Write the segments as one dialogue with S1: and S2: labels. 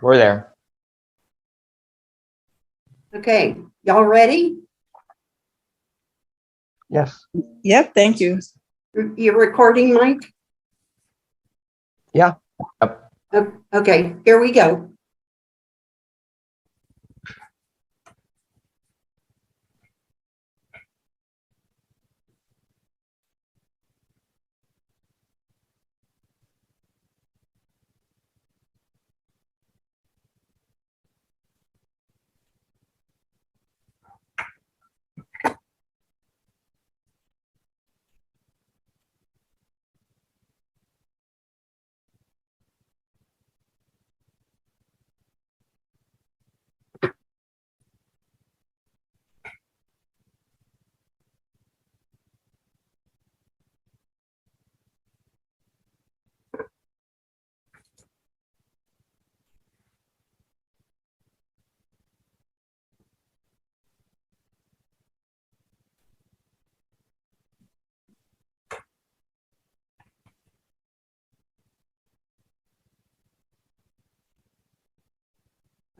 S1: We're there.
S2: Okay, y'all ready?
S1: Yes.
S3: Yep, thank you.
S2: You're recording, Mike?
S1: Yeah. Yep.
S2: Okay, here we go.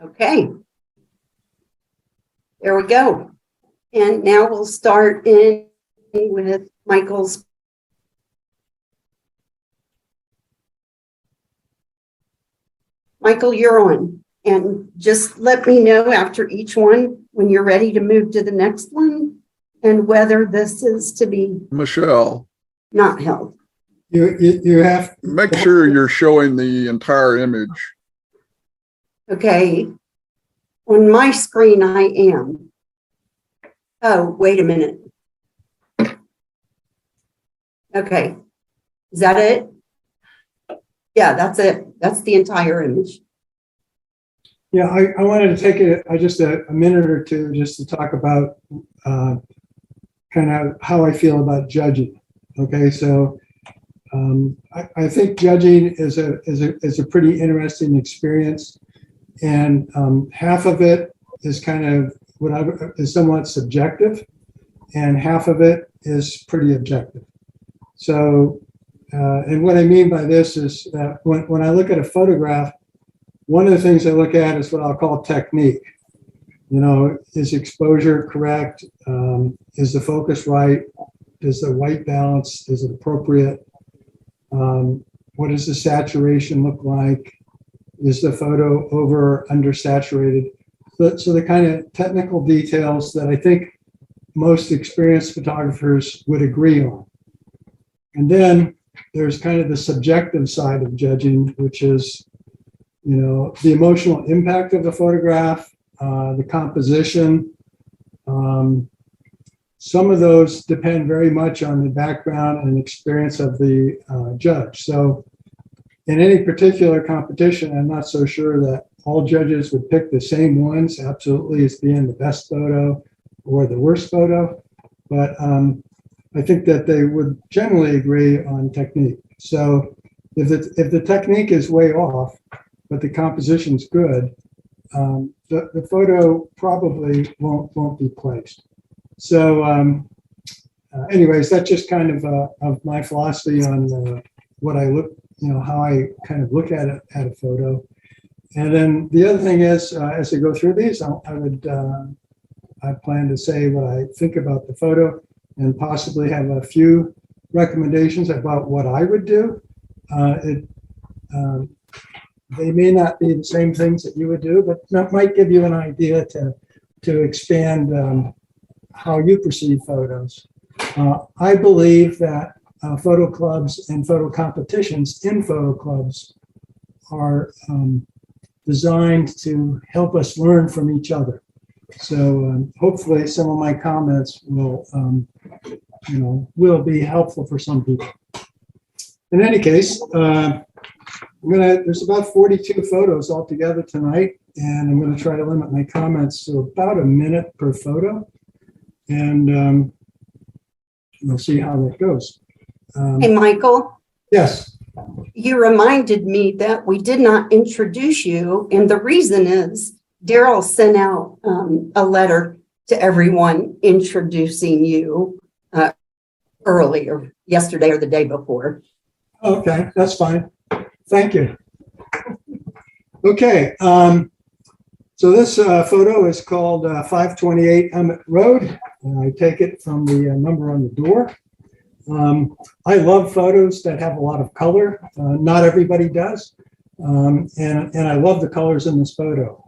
S2: Okay. There we go. And now we'll start in with Michael's. Michael, you're on. And just let me know after each one when you're ready to move to the next one and whether this is to be
S4: Michelle,
S2: not held.
S5: You have
S4: make sure you're showing the entire image.
S2: Okay. On my screen, I am. Oh, wait a minute. Okay. Is that it? Yeah, that's it. That's the entire image.
S5: Yeah, I wanted to take just a minute or two just to talk about kind of how I feel about judging. Okay, so I think judging is a pretty interesting experience, and half of it is kind of is somewhat subjective, and half of it is pretty objective. So, and what I mean by this is that when I look at a photograph, one of the things I look at is what I'll call technique. You know, is exposure correct? Is the focus right? Is the white balance, is it appropriate? What does the saturation look like? Is the photo over or undersaturated? So the kind of technical details that I think most experienced photographers would agree on. And then there's kind of the subjective side of judging, which is, you know, the emotional impact of the photograph, the composition. Some of those depend very much on the background and experience of the judge. So in any particular competition, I'm not so sure that all judges would pick the same ones, absolutely, as being the best photo or the worst photo. But I think that they would generally agree on technique. So if the technique is way off, but the composition's good, the photo probably won't be placed. So anyways, that's just kind of my philosophy on what I look, you know, how I kind of look at a photo. And then the other thing is, as I go through these, I plan to say what I think about the photo and possibly have a few recommendations about what I would do. They may not be the same things that you would do, but that might give you an idea to expand how you perceive photos. I believe that photo clubs and photo competitions in photo clubs are designed to help us learn from each other. So hopefully some of my comments will, will be helpful for some people. In any case, there's about 42 photos altogether tonight, and I'm going to try to limit my comments to about a minute per photo, and we'll see how that goes.
S2: Hey, Michael.
S5: Yes.
S2: You reminded me that we did not introduce you, and the reason is Daryl sent out a letter to everyone introducing you earlier, yesterday or the day before.
S5: Okay, that's fine. Thank you. Okay, so this photo is called 528 Emmett Road. I take it from the number on the door. I love photos that have a lot of color. Not everybody does. And I love the colors in this photo.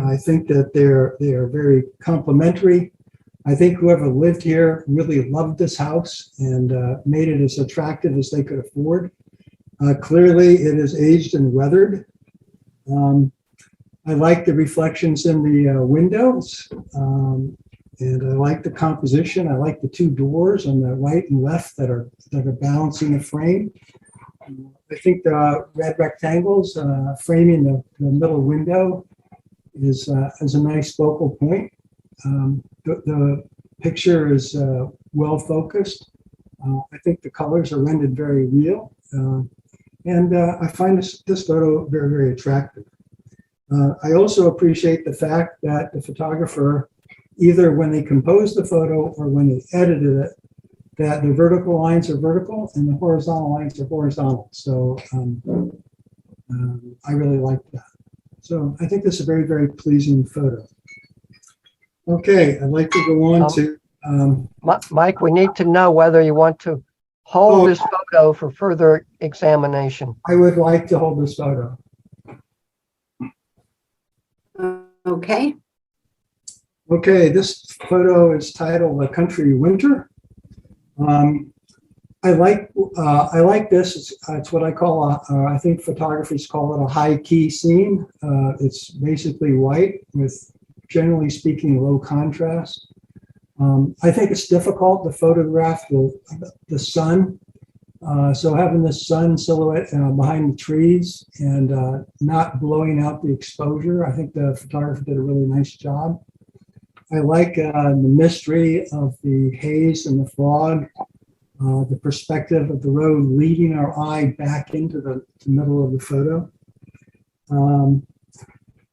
S5: I think that they are very complimentary. I think whoever lived here really loved this house and made it as attractive as they could afford. Clearly, it is aged and weathered. I like the reflections in the windows, and I like the composition. I like the two doors on the right and left that are balancing the frame. I think the red rectangles framing the middle window is a nice focal point. The picture is well focused. I think the colors are rendered very real, and I find this photo very, very attractive. I also appreciate the fact that the photographer, either when they composed the photo or when they edited it, that the vertical lines are vertical and the horizontal lines are horizontal. So I really like that. So I think this is a very, very pleasing photo. Okay, I'd like to go on to...
S1: Mike, we need to know whether you want to hold this photo for further examination.
S5: I would like to hold this photo.
S2: Okay.
S5: Okay, this photo is titled "A Country Winter." I like this. It's what I call I think photographers call it a high key scene. It's basically white with, generally speaking, low contrast. I think it's difficult to photograph the sun. So having the sun silhouette behind the trees and not blowing out the exposure, I think the photographer did a really nice job. I like the mystery of the haze and the fog, the perspective of the road leading our eye back into the middle of the photo.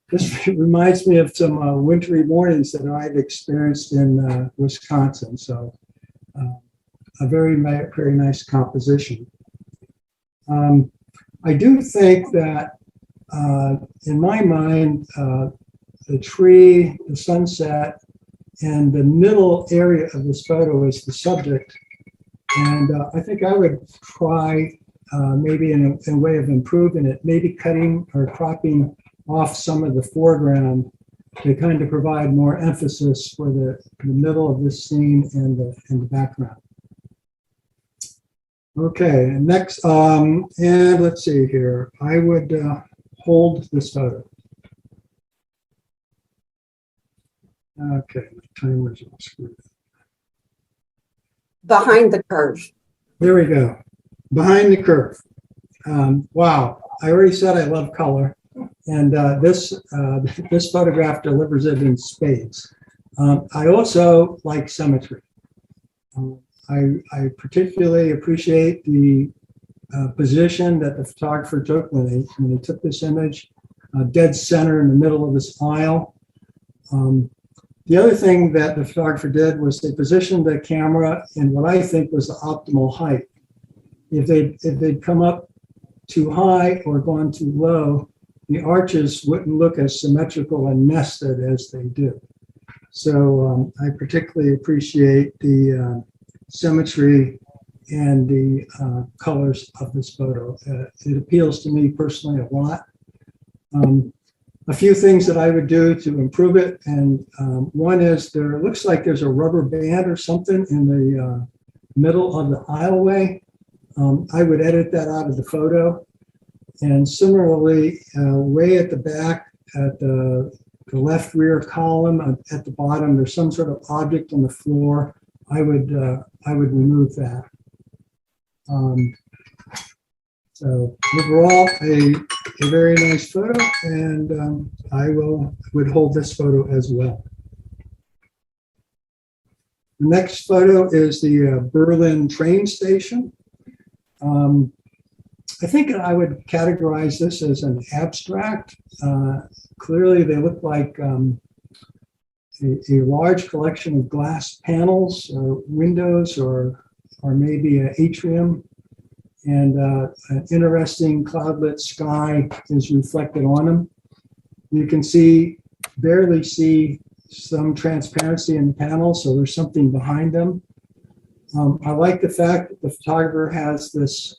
S5: This reminds me of some wintry mornings that I've experienced in Wisconsin. So a very, very nice composition. I do think that in my mind, the tree, the sunset, and the middle area of this photo is the subject. And I think I would try maybe in a way of improving it, maybe cutting or cropping off some of the foreground to kind of provide more emphasis for the middle of this scene and the background. Okay, and next, and let's see here. I would hold this photo. Okay, my timer's all screwed up.
S2: Behind the curve.
S5: There we go. Behind the curve. Wow, I already said I love color, and this photograph delivers it in spades. I also like symmetry. I particularly appreciate the position that the photographer took when they took this image, dead center in the middle of this aisle. The other thing that the photographer did was they positioned the camera in what I think was the optimal height. If they'd come up too high or gone too low, the arches wouldn't look as symmetrical and nested as they do. So I particularly appreciate the symmetry and the colors of this photo. It appeals to me personally a lot. A few things that I would do to improve it, and one is there looks like there's a rubber band or something in the middle of the aisleway. I would edit that out of the photo. And similarly, way at the back, at the left rear column, at the bottom, there's some sort of object on the floor. I would remove that. So overall, a very nice photo, and I would hold this photo as well. The next photo is the Berlin train station. I think I would categorize this as an abstract. Clearly, they look like a large collection of glass panels or windows or maybe an atrium. and an interesting cloudlit sky is reflected on them. You can barely see some transparency in the panel, so there's something behind them. I like the fact that the photographer has this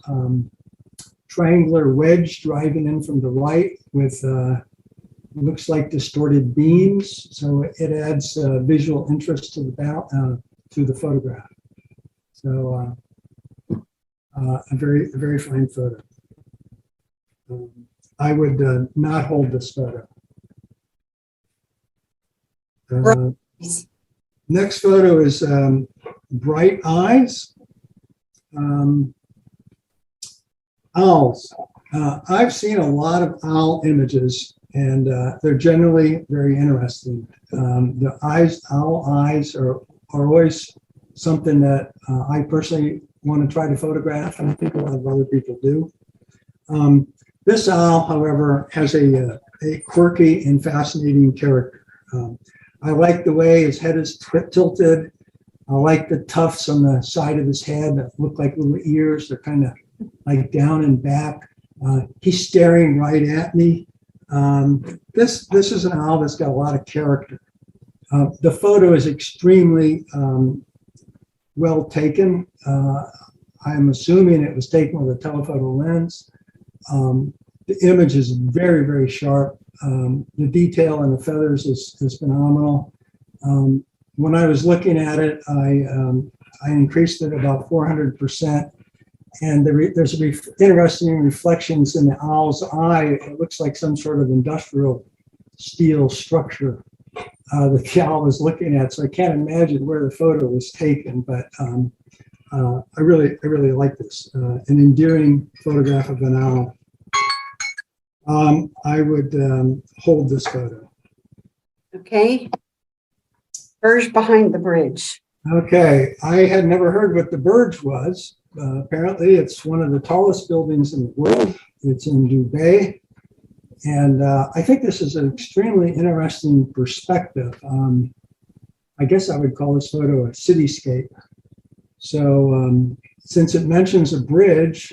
S5: triangular wedge driving in from the right with looks like distorted beams, so it adds visual interest to the photograph. So a very fine photo. I would not hold this photo. Next photo is bright eyes. Owls. I've seen a lot of owl images, and they're generally very interesting. The owl eyes are always something that I personally want to try to photograph, and I think a lot of other people do. This owl, however, has a quirky and fascinating character. I like the way his head is tilted. I like the tufts on the side of his head that look like little ears. They're kind of like down and back. He's staring right at me. This is an owl that's got a lot of character. The photo is extremely well taken. I'm assuming it was taken with a telephoto lens. The image is very sharp. The detail in the feathers is phenomenal. When I was looking at it, I increased it about 400%. And there's interesting reflections in the owl's eye. It looks like some sort of industrial steel structure that the owl was looking at. So I can't imagine where the photo was taken, but I really like this. An endearing photograph of an owl. I would hold this photo.
S2: Okay. Burj behind the bridge.
S5: Okay, I had never heard what the Burj was. Apparently, it's one of the tallest buildings in the world. It's in Dubai. And I think this is an extremely interesting perspective. I guess I would call this photo a cityscape. So since it mentions a bridge,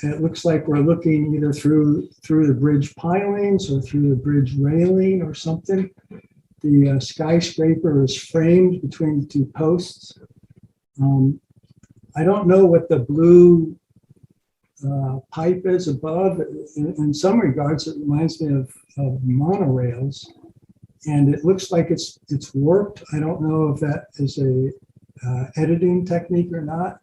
S5: it looks like we're looking either through the bridge pilings or through the bridge railing or something. The skyscraper is framed between the two posts. I don't know what the blue pipe is above. In some regards, it reminds me of monorails, and it looks like it's warped. I don't know if that is a editing technique or not,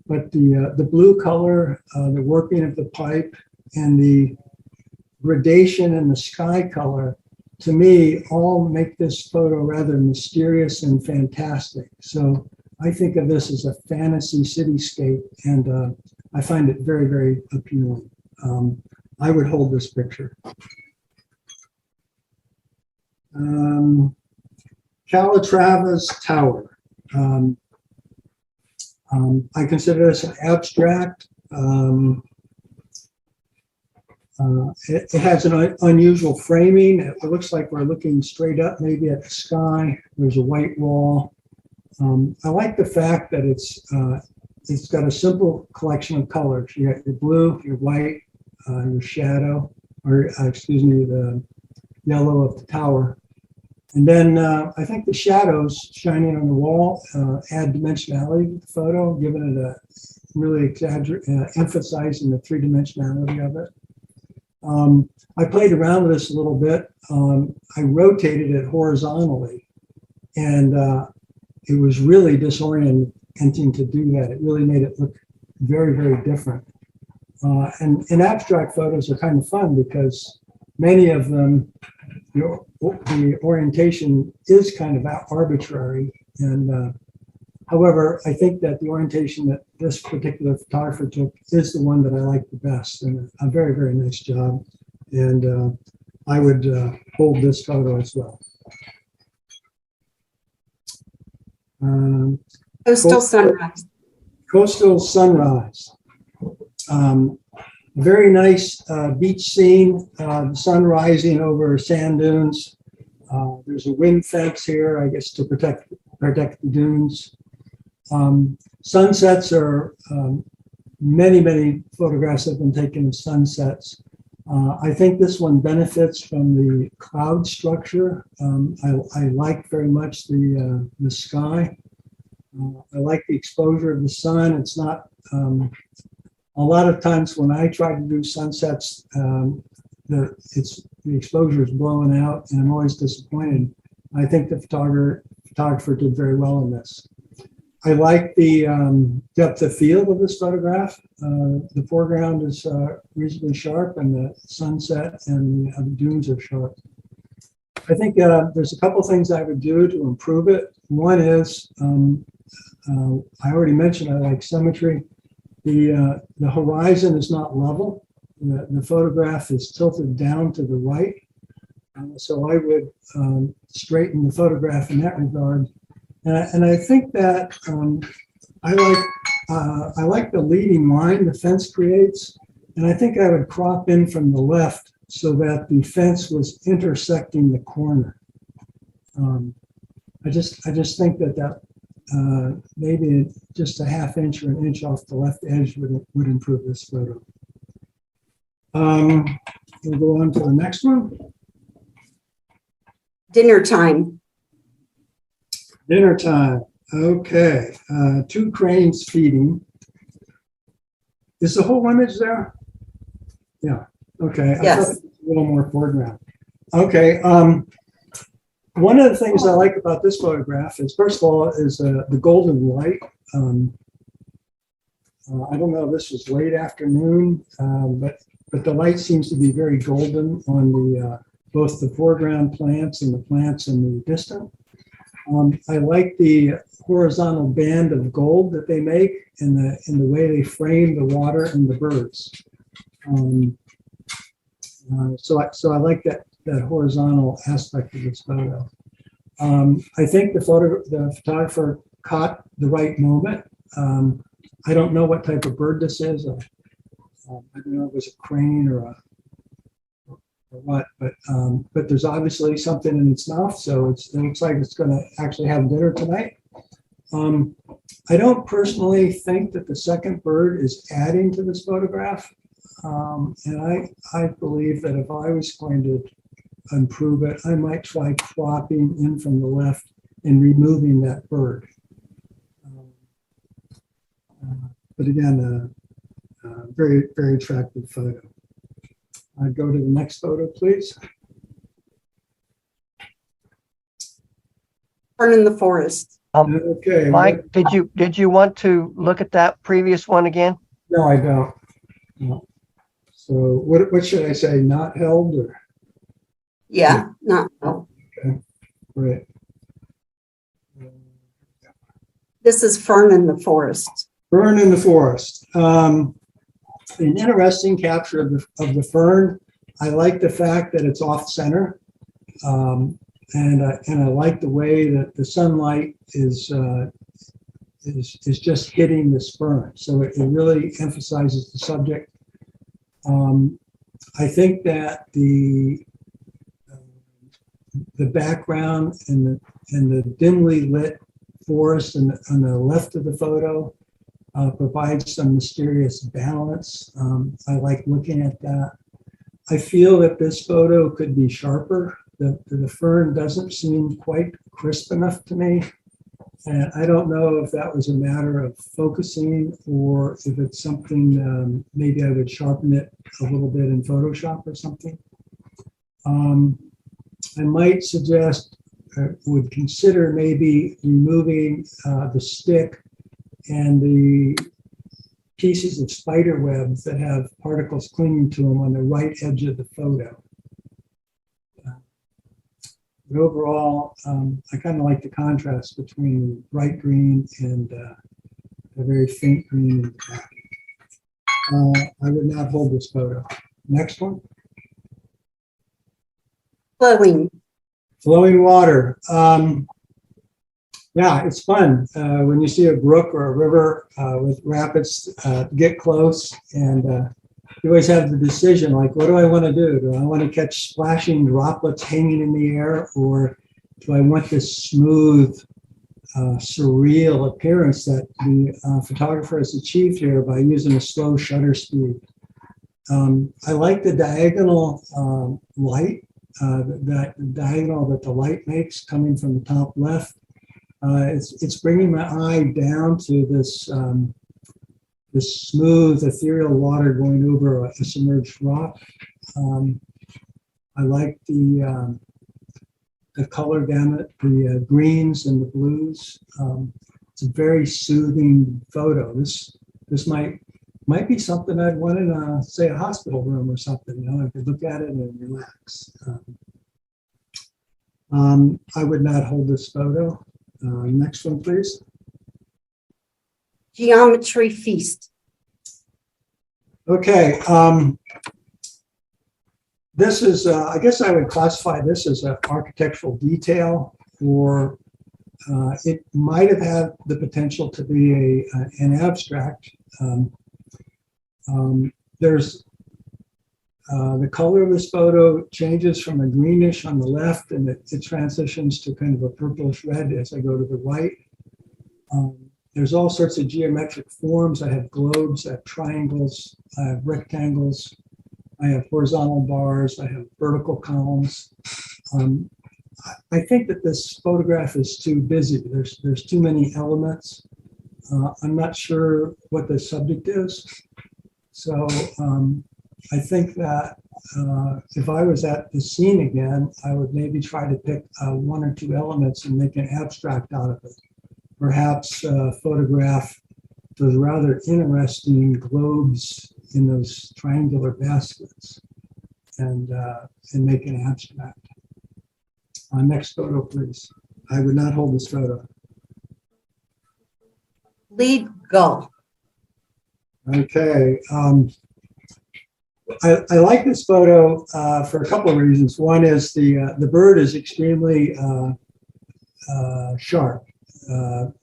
S5: but the blue color, the warping of the pipe, and the gradation in the sky color, to me, all make this photo rather mysterious and fantastic. So I think of this as a fantasy cityscape, and I find it very appealing. I would hold this picture. Calatrava's Tower. I consider this an abstract. It has an unusual framing. It looks like we're looking straight up, maybe at the sky. There's a white wall. I like the fact that it's got a simple collection of colors. You got your blue, your white, your shadow, or excuse me, the yellow of the tower. And then I think the shadows shining on the wall add dimensionality to the photo, giving it a really emphasizing the three-dimensionality of it. I played around with this a little bit. I rotated it horizontally, and it was really disorienting to do that. It really made it look very different. And abstract photos are kind of fun because many of them, the orientation is kind of arbitrary. And however, I think that the orientation that this particular photographer took is the one that I like the best, and a very nice job. And I would hold this photo as well.
S2: Coastal sunrise.
S5: Coastal sunrise. Very nice beach scene, the sun rising over sand dunes. There's a wind fence here, I guess, to protect the dunes. Sunsets are many photographs have been taken of sunsets. I think this one benefits from the cloud structure. I like very much the sky. I like the exposure of the sun. It's not, a lot of times when I try to do sunsets, the exposure is blowing out and I'm always disappointed. I think the photographer did very well in this. I like the depth of field of this photograph. The foreground is reasonably sharp and the sunset and the dunes are sharp. I think there's a couple things I would do to improve it. One is, I already mentioned I like symmetry. The horizon is not level. The photograph is tilted down to the right. So I would straighten the photograph in that regard. And I think that I like the leading line the fence creates, and I think I would crop in from the left so that the fence was intersecting the corner. I just think that maybe just a half inch or an inch off the left edge would improve this photo. We'll go on to the next one.
S2: Dinner time.
S5: Dinner time. Okay. 2 cranes feeding. Is the whole image there? Yeah. Okay.
S2: Yes.
S5: I thought it was a little more foreground. Okay. One of the things I like about this photograph is, first of all, is the golden light. I don't know if this was late afternoon, but the light seems to be very golden on the both the foreground plants and the plants in the distant. I like the horizontal band of gold that they make in the way they frame the water and the birds. So I like that horizontal aspect of this photo. I think the photographer caught the right moment. I don't know what type of bird this is. I don't know if it was a crane or what, but there's obviously something in its mouth, so it looks like it's going to actually have dinner tonight. I don't personally think that the second bird is adding to this photograph, and I believe that if I was going to improve it, I might try cropping in from the left and removing that bird. But again, very, very attractive photo. I'd go to the next photo, please.
S2: Burn in the forest.
S5: Okay.
S1: Mike, did you want to look at that previous one again?
S5: No, I don't. No. So what should I say? Not held or?
S2: Yeah, not. Oh.
S5: Okay. Right.
S2: This is Fern in the forest.
S5: Fern in the forest. An interesting capture of the fern. I like the fact that it's off center, and I like the way that the sunlight is just hitting this fern. So it really emphasizes the subject. I think that the background and the dimly lit forest on the left of the photo provides some mysterious balance. I like looking at that. I feel that this photo could be sharper. The fern doesn't seem quite crisp enough to me. And I don't know if that was a matter of focusing or if it's something, maybe I would sharpen it a little bit in Photoshop or something. I might suggest, would consider maybe removing the stick and the pieces of spider webs that have particles clinging to them on the right edge of the photo. But overall, I kind of like the contrast between the bright green and the very faint green in the back. I would not hold this photo. Next one.
S2: Flowing.
S5: Flowing water. Yeah, it's fun when you see a brook or a river with rapids get close, and you always have the decision, like, what do I want to do? Do I want to catch splashing droplets hanging in the air, or do I want this smooth surreal appearance that the photographer has achieved here by using a slow shutter speed. I like the diagonal light, that diagonal that the light makes coming from the top left. It's bringing my eye down to this this smooth ethereal water going over a submerged rock. I like the color gamut, the greens and the blues. It's a very soothing photo. This might be something I'd want in say a hospital room or something. I could look at it and relax. I would not hold this photo. Next one, please.
S2: Geometry Feast.
S5: Okay. This is, I guess I would classify this as an architectural detail, or it might have had the potential to be an abstract. There's the color of this photo changes from a greenish on the left, and it transitions to kind of a purplish red as I go to the right. There's all sorts of geometric forms. I have globes, I have triangles, I have rectangles, I have horizontal bars, I have vertical columns. I think that this photograph is too busy. There's too many elements. I'm not sure what the subject is. So I think that if I was at the scene again, I would maybe try to pick one or two elements and make an abstract out of it. Perhaps photograph those rather interesting globes in those triangular baskets and make an abstract. Next photo, please. I would not hold this photo.
S2: Lead gull.
S5: Okay. I like this photo for a couple of reasons. One is the bird is extremely sharp.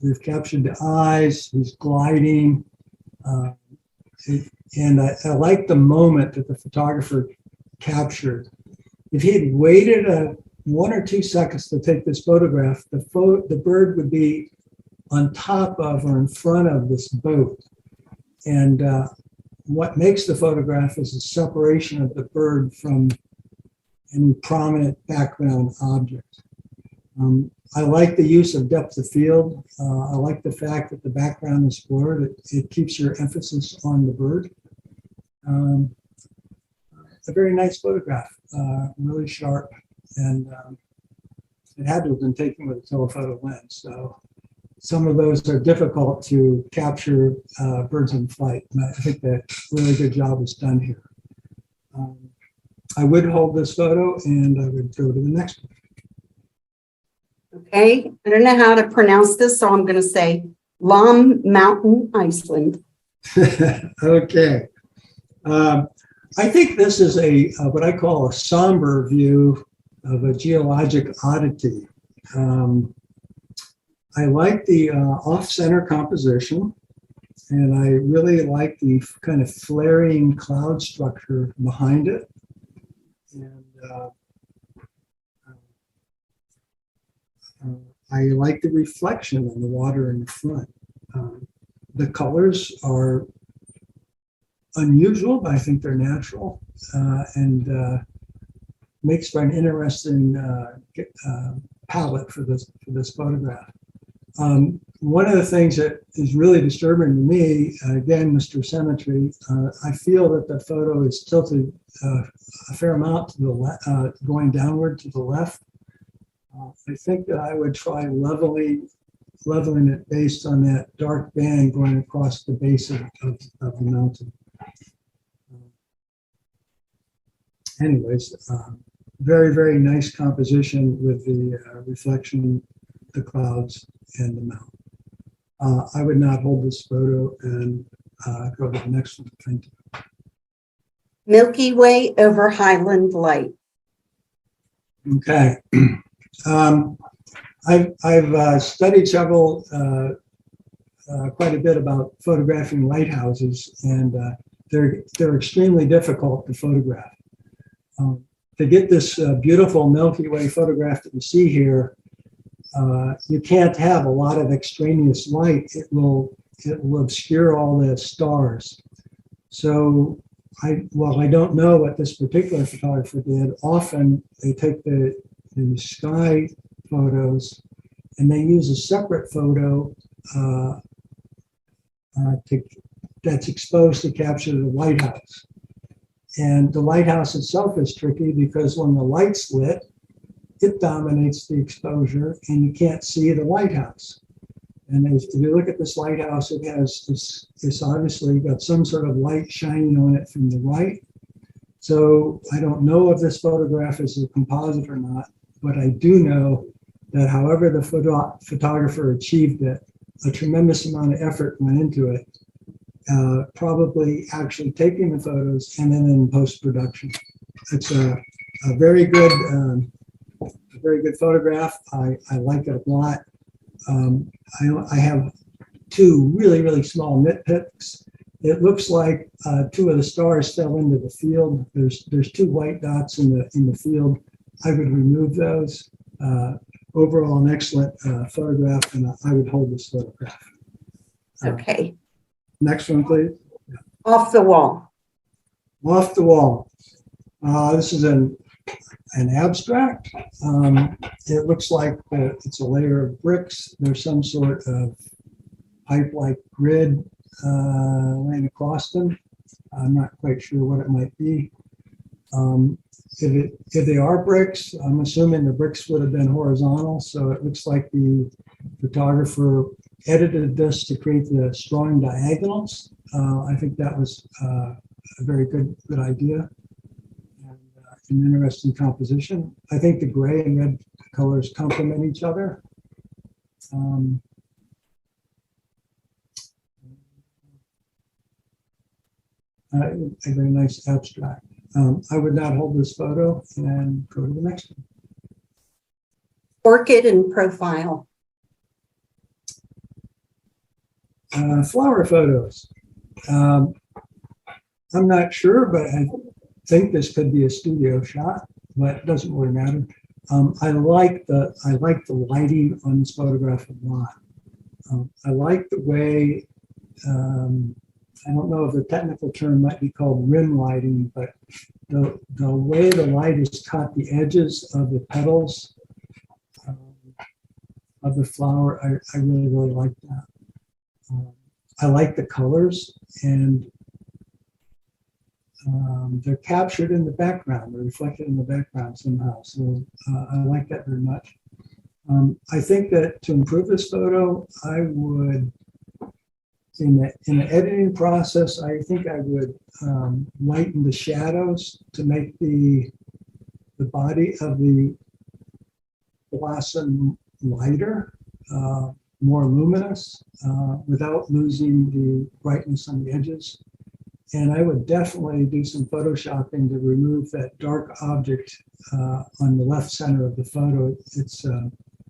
S5: We've captured the eyes, he's gliding, and I like the moment that the photographer captured. If he had waited 1 or 2 seconds to take this photograph, the bird would be on top of or in front of this boat. And what makes the photograph is the separation of the bird from any prominent background object. I like the use of depth of field. I like the fact that the background is blurred. It keeps your emphasis on the bird. A very nice photograph, really sharp, and it had to have been taken with a telephoto lens. So some of those are difficult to capture birds in flight. And I think that really good job was done here. I would hold this photo and I would go to the next one.
S2: Okay, I don't know how to pronounce this, so I'm going to say Lom Mountain, Iceland.
S5: Okay. I think this is what I call a somber view of a geologic oddity. I like the off-center composition, and I really like the kind of flaring cloud structure behind it. And I like the reflection on the water in the front. The colors are unusual, but I think they're natural, and makes for an interesting palette for this photograph. One of the things that is really disturbing to me, again, Mr. Symmetry, I feel that the photo is tilted a fair amount to the left, going downward to the left. I think that I would try leveling it based on that dark band going across the base of the mountain. Anyways, very, very nice composition with the reflection, the clouds, and the mountain. I would not hold this photo and go to the next one. Thank you.
S2: Milky Way over Highland Light.
S5: Okay. I've studied quite a bit about photographing lighthouses, and they're extremely difficult to photograph. To get this beautiful Milky Way photograph that you see here, you can't have a lot of extraneous light. It will obscure all the stars. So I don't know what this particular photographer did. Often they take the sky photos and they use a separate photo that's exposed to capture the lighthouse. And the lighthouse itself is tricky because when the light's lit, it dominates the exposure and you can't see the lighthouse. And if you look at this lighthouse, it has it's obviously got some sort of light shining on it from the right. So I don't know if this photograph is a composite or not, but I do know that however the photographer achieved it, a tremendous amount of effort went into it, probably actually taking the photos and then in post-production. It's a very good photograph. I like it a lot. I have two really small nitpicks. It looks like two of the stars fell into the field. There's two white dots in the field. I would remove those. Overall, an excellent photograph, and I would hold this photograph.
S2: Okay.
S5: Next one, please.
S2: Off the wall.
S5: Off the wall. This is an abstract. It looks like it's a layer of bricks. There's some sort of pipe-like grid laying across them. I'm not quite sure what it might be. If they are bricks, I'm assuming the bricks would have been horizontal, so it looks like the photographer edited this to create the strong diagonals. I think that was a very good idea. An interesting composition. I think the gray and red colors complement each other. A very nice abstract. I would not hold this photo and go to the next one.
S2: Orchid in profile.
S5: Flower photos. I'm not sure, but I think this could be a studio shot, but it doesn't really matter. I like the lighting on this photograph a lot. I like the way, I don't know if the technical term might be called rim lighting, but the way the light has caught the edges of the petals of the flower, I really like that. I like the colors, and they're captured in the background, they're reflected in the background somehow. So I like that very much. I think that to improve this photo, I would, in the editing process, I think I would lighten the shadows to make the body of the blossom lighter, more luminous, without losing the brightness on the edges. And I would definitely do some photoshopping to remove that dark object on the left center of the photo.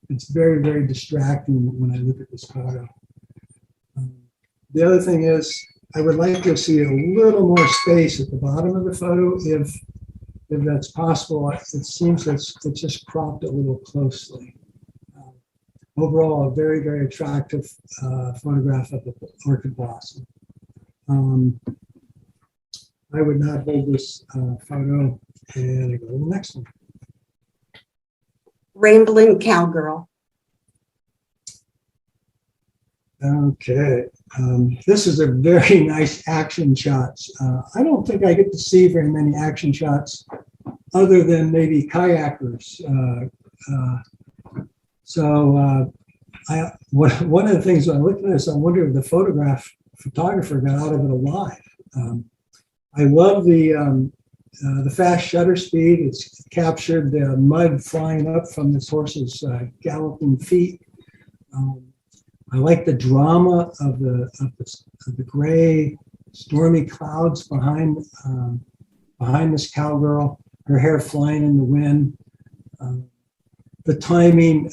S5: It's very distracting when I look at this photo. The other thing is, I would like to see a little more space at the bottom of the photo if that's possible. It seems it's just cropped a little closely. Overall, a very attractive photograph of the orchid blossom. I would not hold this photo, and I go to the next one.
S2: Rambling cowgirl.
S5: Okay, this is a very nice action shots. I don't think I get to see very many action shots other than maybe kayakers. One of the things when I looked at this, I wonder if the photographer got out of it alive. I love the fast shutter speed. It's captured the mud flying up from this horse's galloping feet. I like the drama of the gray, stormy clouds behind this cowgirl. Her hair flying in the wind. The timing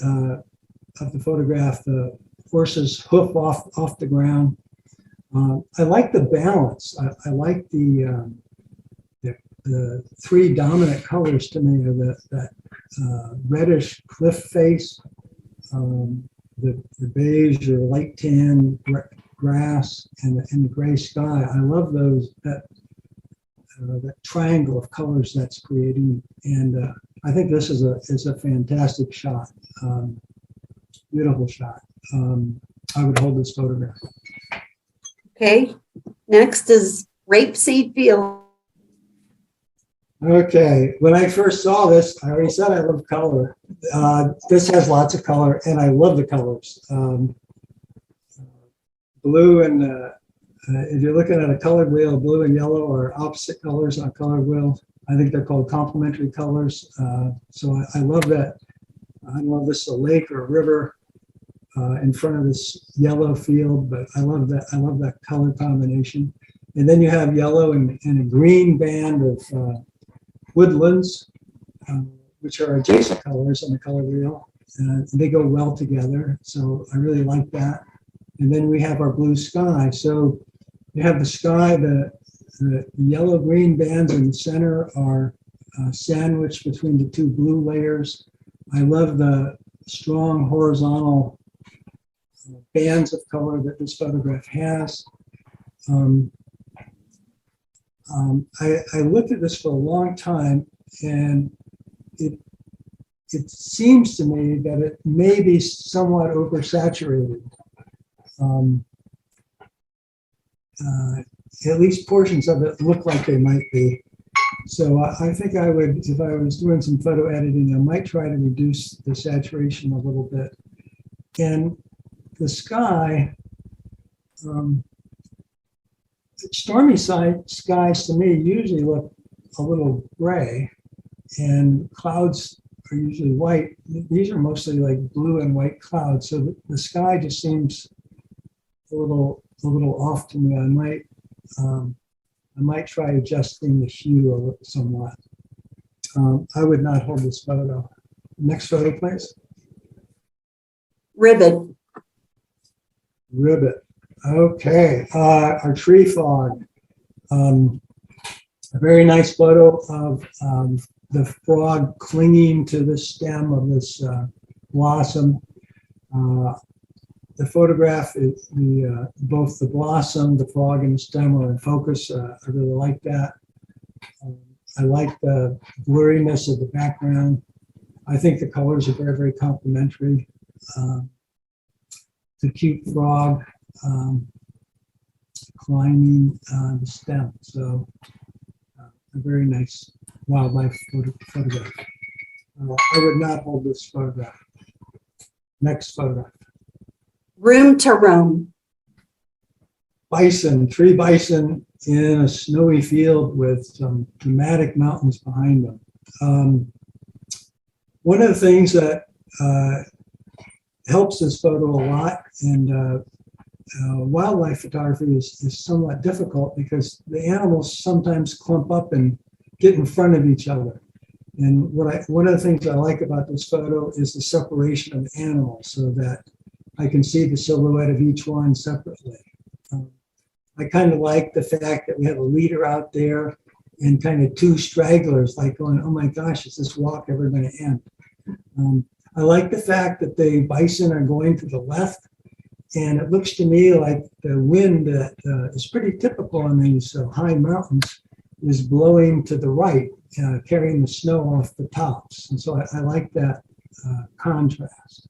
S5: of the photograph, the horse's hoof off the ground. I like the balance. I like the three dominant colors to me are that reddish cliff face, the beige or light tan grass and the gray sky. I love that triangle of colors that's creating, and I think this is a fantastic shot, beautiful shot. I would hold this photograph.
S2: Okay, next is rapeseed field.
S5: Okay, when I first saw this, I already said I love color. This has lots of color, and I love the colors. Blue and if you're looking at a colored wheel, blue and yellow are opposite colors on a colored wheel. I think they're called complementary colors. So I love that. I love this a lake or a river in front of this yellow field, but I love that. I love that color combination. And then you have yellow and a green band of woodlands, which are adjacent colors on the color wheel. They go well together, so I really like that. And then we have our blue sky. So you have the sky, the yellow-green bands in the center are sandwiched between the two blue layers. I love the strong horizontal bands of color that this photograph has. I looked at this for a long time, and it seems to me that it may be somewhat oversaturated. At least portions of it look like they might be. So I think I would, if I was doing some photo editing, I might try to reduce the saturation a little bit. And the sky, stormy skies to me usually look a little gray, and clouds are usually white. These are mostly like blue and white clouds. So the sky just seems a little off to me. I might try adjusting the hue somewhat. I would not hold this photo. Next photo, please.
S2: Ribbit.
S5: Ribbit. Okay, our tree fog. A very nice photo of the frog clinging to the stem of this blossom. The photograph is both the blossom, the frog, and the stem are in focus. I really like that. I like the blurriness of the background. I think the colors are very, very complementary. The cute frog climbing the stem. So a very nice wildlife photograph. I would not hold this photograph. Next photograph.
S2: Room to roam.
S5: Bison, tree bison in a snowy field with some dramatic mountains behind them. One of the things that helps this photo a lot, and wildlife photography is somewhat difficult because the animals sometimes clump up and get in front of each other. And one of the things I like about this photo is the separation of animals so that I can see the silhouette of each one separately. I kind of like the fact that we have a leader out there and kind of two stragglers, like going, oh my gosh, is this walk ever going to end? I like the fact that the bison are going to the left, and it looks to me like the wind that is pretty typical on these high mountains is blowing to the right, carrying the snow off the tops. And so I like that contrast.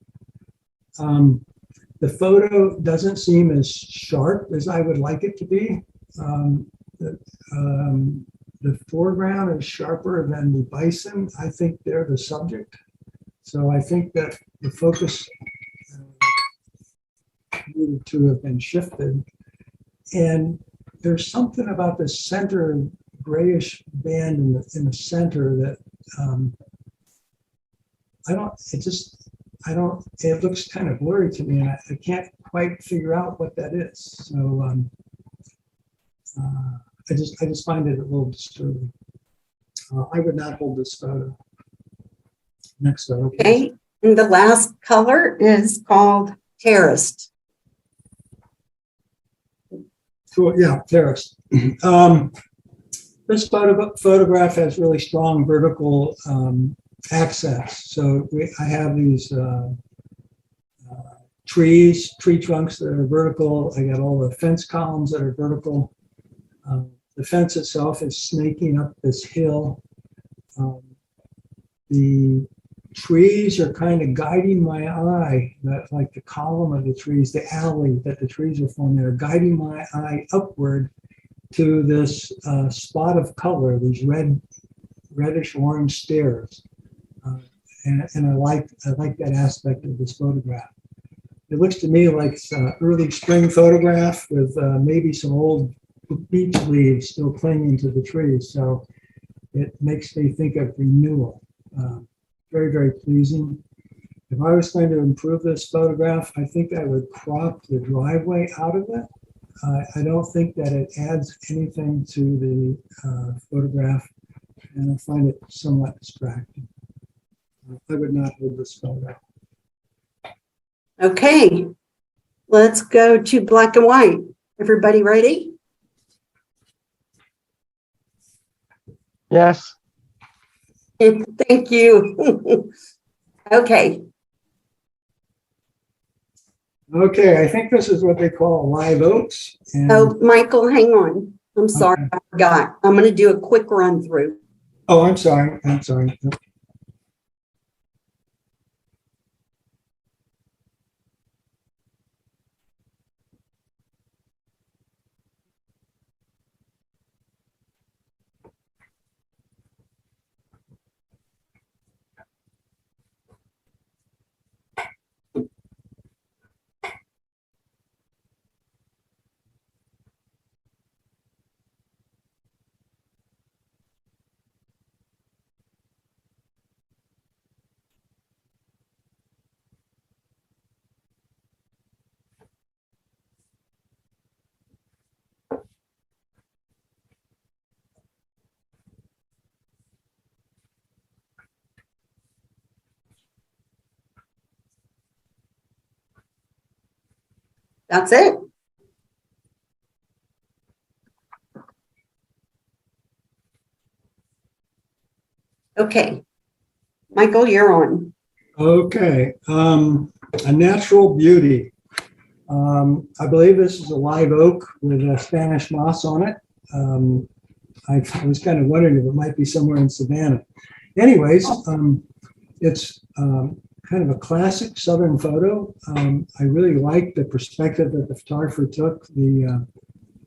S5: The photo doesn't seem as sharp as I would like it to be. The foreground is sharper than the bison. I think they're the subject. So I think that the focus needed to have been shifted. And there's something about the center grayish band in the center that it looks kind of blurry to me, and I can't quite figure out what that is. So I just find it a little disturbing. I would not hold this photo. Next photo, please.
S2: Okay, and the last color is called terraced.
S5: Cool. Yeah, terraced. This photograph has really strong vertical access. So I have these tree trunks that are vertical. I got all the fence columns that are vertical. The fence itself is snaking up this hill. The trees are kind of guiding my eye, like the column of the trees, the alley that the trees are forming, are guiding my eye upward to this spot of color, these reddish orange stairs. And I like that aspect of this photograph. It looks to me like an early spring photograph with maybe some old beech leaves still clinging to the trees. So it makes me think of renewal. Very, very pleasing. If I was going to improve this photograph, I think I would crop the driveway out of it. I don't think that it adds anything to the photograph, and I find it somewhat distracting. I would not hold this photograph.
S2: Okay, let's go to black and white. Everybody ready?
S1: Yes.
S2: Thank you. Okay.
S5: Okay, I think this is what they call live oaks. And,
S2: Oh, Michael, hang on. I'm sorry,
S5: Okay.
S2: I forgot. I'm going to do a quick run through.
S5: oh, I'm sorry. I'm sorry.
S2: That's it. Okay. Michael, you're on.
S5: Okay, a natural beauty. I believe this is a live oak with a Spanish moss on it. I was kind of wondering if it might be somewhere in Savannah. Anyways, it's kind of a classic Southern photo. I really like the perspective that the photographer took.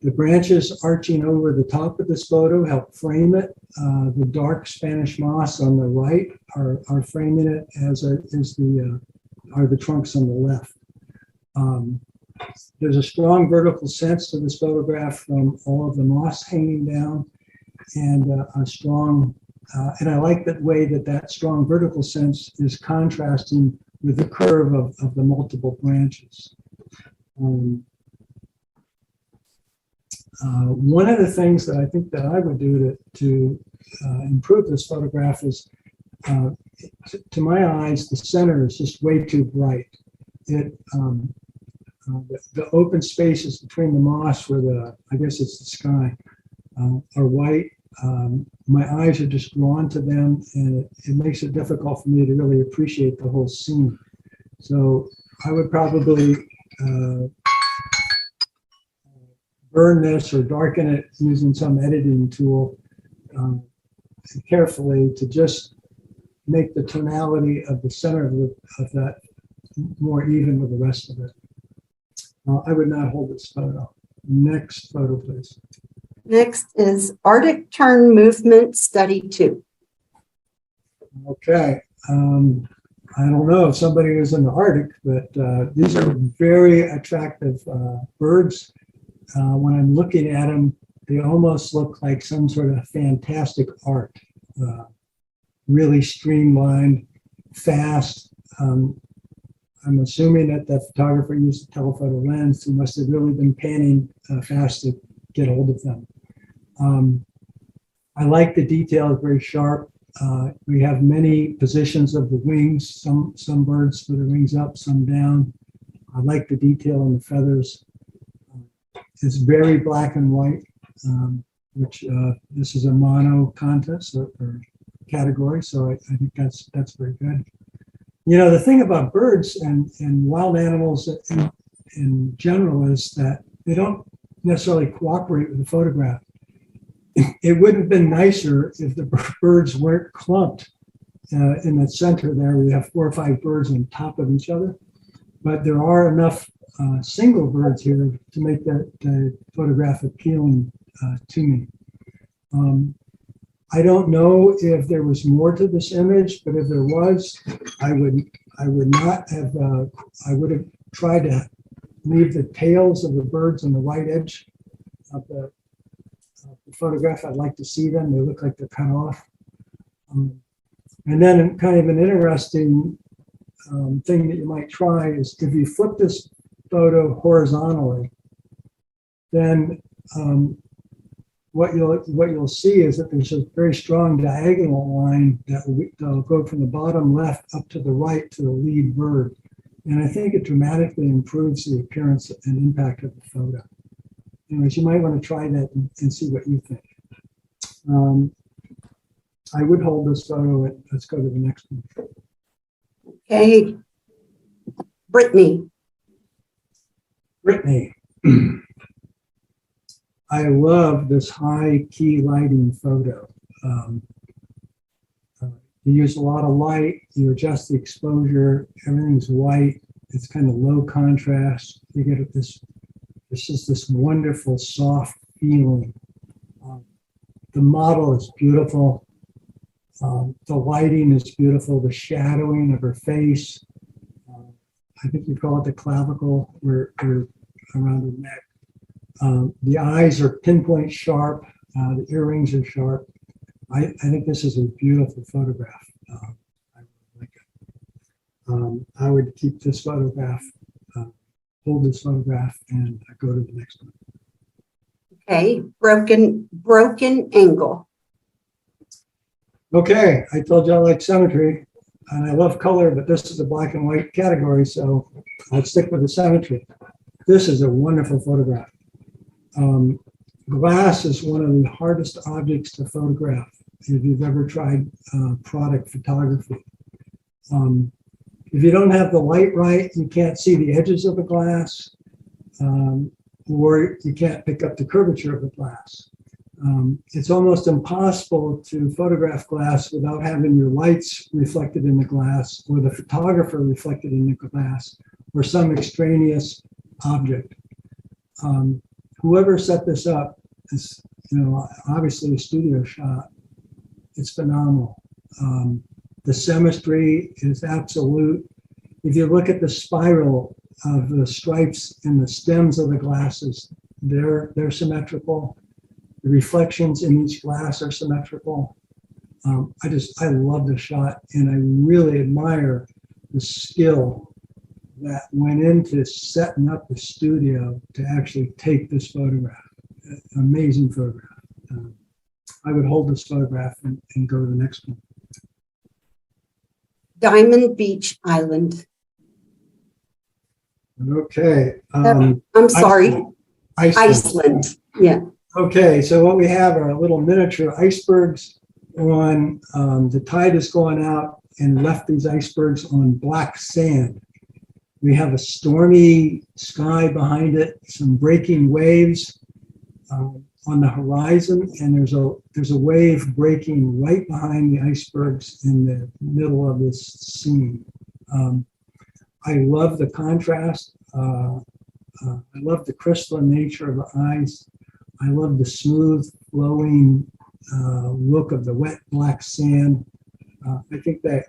S5: The branches arching over the top of this photo help frame it. The dark Spanish moss on the right are framing it, as are the trunks on the left. There's a strong vertical sense to this photograph from all of the moss hanging down, and a strong, and I like the way that strong vertical sense is contrasting with the curve of the multiple branches. One of the things that I think that I would do to improve this photograph is, to my eyes, the center is just way too bright. The open spaces between the moss, where I guess it's the sky, are white. My eyes are just drawn to them, and it makes it difficult for me to really appreciate the whole scene. So I would probably burn this or darken it using some editing tool carefully to just make the tonality of the center of that more even with the rest of it. I would not hold this photo. Next photo, please.
S2: Next is Arctic Tern Movement Study 2.
S5: Okay. I don't know if somebody was in the Arctic, but these are very attractive birds. When I'm looking at them, they almost look like some sort of fantastic art. Really streamlined, fast. I'm assuming that the photographer used a telephoto lens. He must have really been panning fast to get hold of them. I like the detail, it's very sharp. We have many positions of the wings, some birds with their wings up, some down. I like the detail in the feathers. It's very black and white, which this is a mono contest or category, so I think that's very good. You know, the thing about birds and wild animals in general is that they don't necessarily cooperate with the photograph. It would have been nicer if the birds weren't clumped in the center there. We have 4 or 5 birds on top of each other, but there are enough single birds here to make that photograph appealing to me. I don't know if there was more to this image, but if there was, I would not have. I would have tried to leave the tails of the birds on the right edge of the photograph. I'd like to see them. They look like they're cut off. And then kind of an interesting thing that you might try is if you flip this photo horizontally, then what you'll see is that there's a very strong diagonal line that'll go from the bottom left up to the right to the lead bird. And I think it dramatically improves the appearance and impact of the photo. Anyways, you might want to try that and see what you think. I would hold this photo. Let's go to the next one.
S2: Okay. Brittany.
S5: I love this high key lighting photo. You use a lot of light, you adjust the exposure, everything's white, it's kind of low contrast. You get this is this wonderful soft feeling. The model is beautiful. The lighting is beautiful, the shadowing of her face. I think you call it the clavicle or around her neck. The eyes are pinpoint sharp. The earrings are sharp. I think this is a beautiful photograph. I like it. I would keep this photograph, hold this photograph, and go to the next one.
S2: Okay, broken angle.
S5: Okay, I told you I like symmetry, and I love color, but this is a black and white category, so I'll stick with the symmetry. This is a wonderful photograph. Glass is one of the hardest objects to photograph if you've ever tried product photography. If you don't have the light right, you can't see the edges of the glass, or you can't pick up the curvature of the glass. It's almost impossible to photograph glass without having your lights reflected in the glass, or the photographer reflected in the glass, or some extraneous object. Whoever set this up is, obviously a studio shot. It's phenomenal. The symmetry is absolute. If you look at the spiral of the stripes in the stems of the glasses, they're symmetrical. The reflections in each glass are symmetrical. I love the shot, and I really admire the skill that went into setting up the studio to actually take this photograph. Amazing photograph. I would hold this photograph and go to the next one.
S2: Diamond Beach Island.
S5: Okay.
S2: I'm sorry. Iceland. Yeah.
S5: Okay, so what we have are little miniature icebergs on, the tide is going out and left these icebergs on black sand. We have a stormy sky behind it, some breaking waves on the horizon, and there's a wave breaking right behind the icebergs in the middle of this scene. I love the contrast. I love the crystalline nature of the eyes. I love the smooth, flowing look of the wet black sand. I think that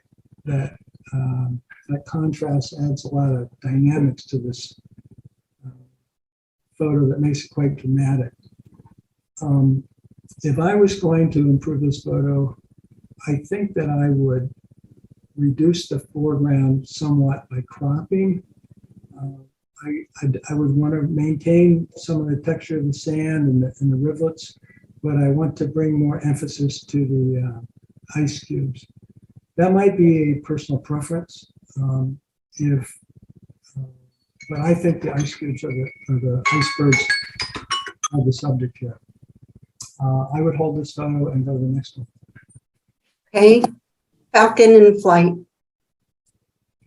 S5: contrast adds a lot of dynamics to this photo that makes it quite dramatic. If I was going to improve this photo, I think that I would reduce the foreground somewhat by cropping. I would want to maintain some of the texture of the sand and the rivulets, but I want to bring more emphasis to the ice cubes. That might be a personal preference. But I think the ice cubes are the icebergs of the subject here. I would hold this photo and go to the next one.
S2: Okay. Falcon in flight.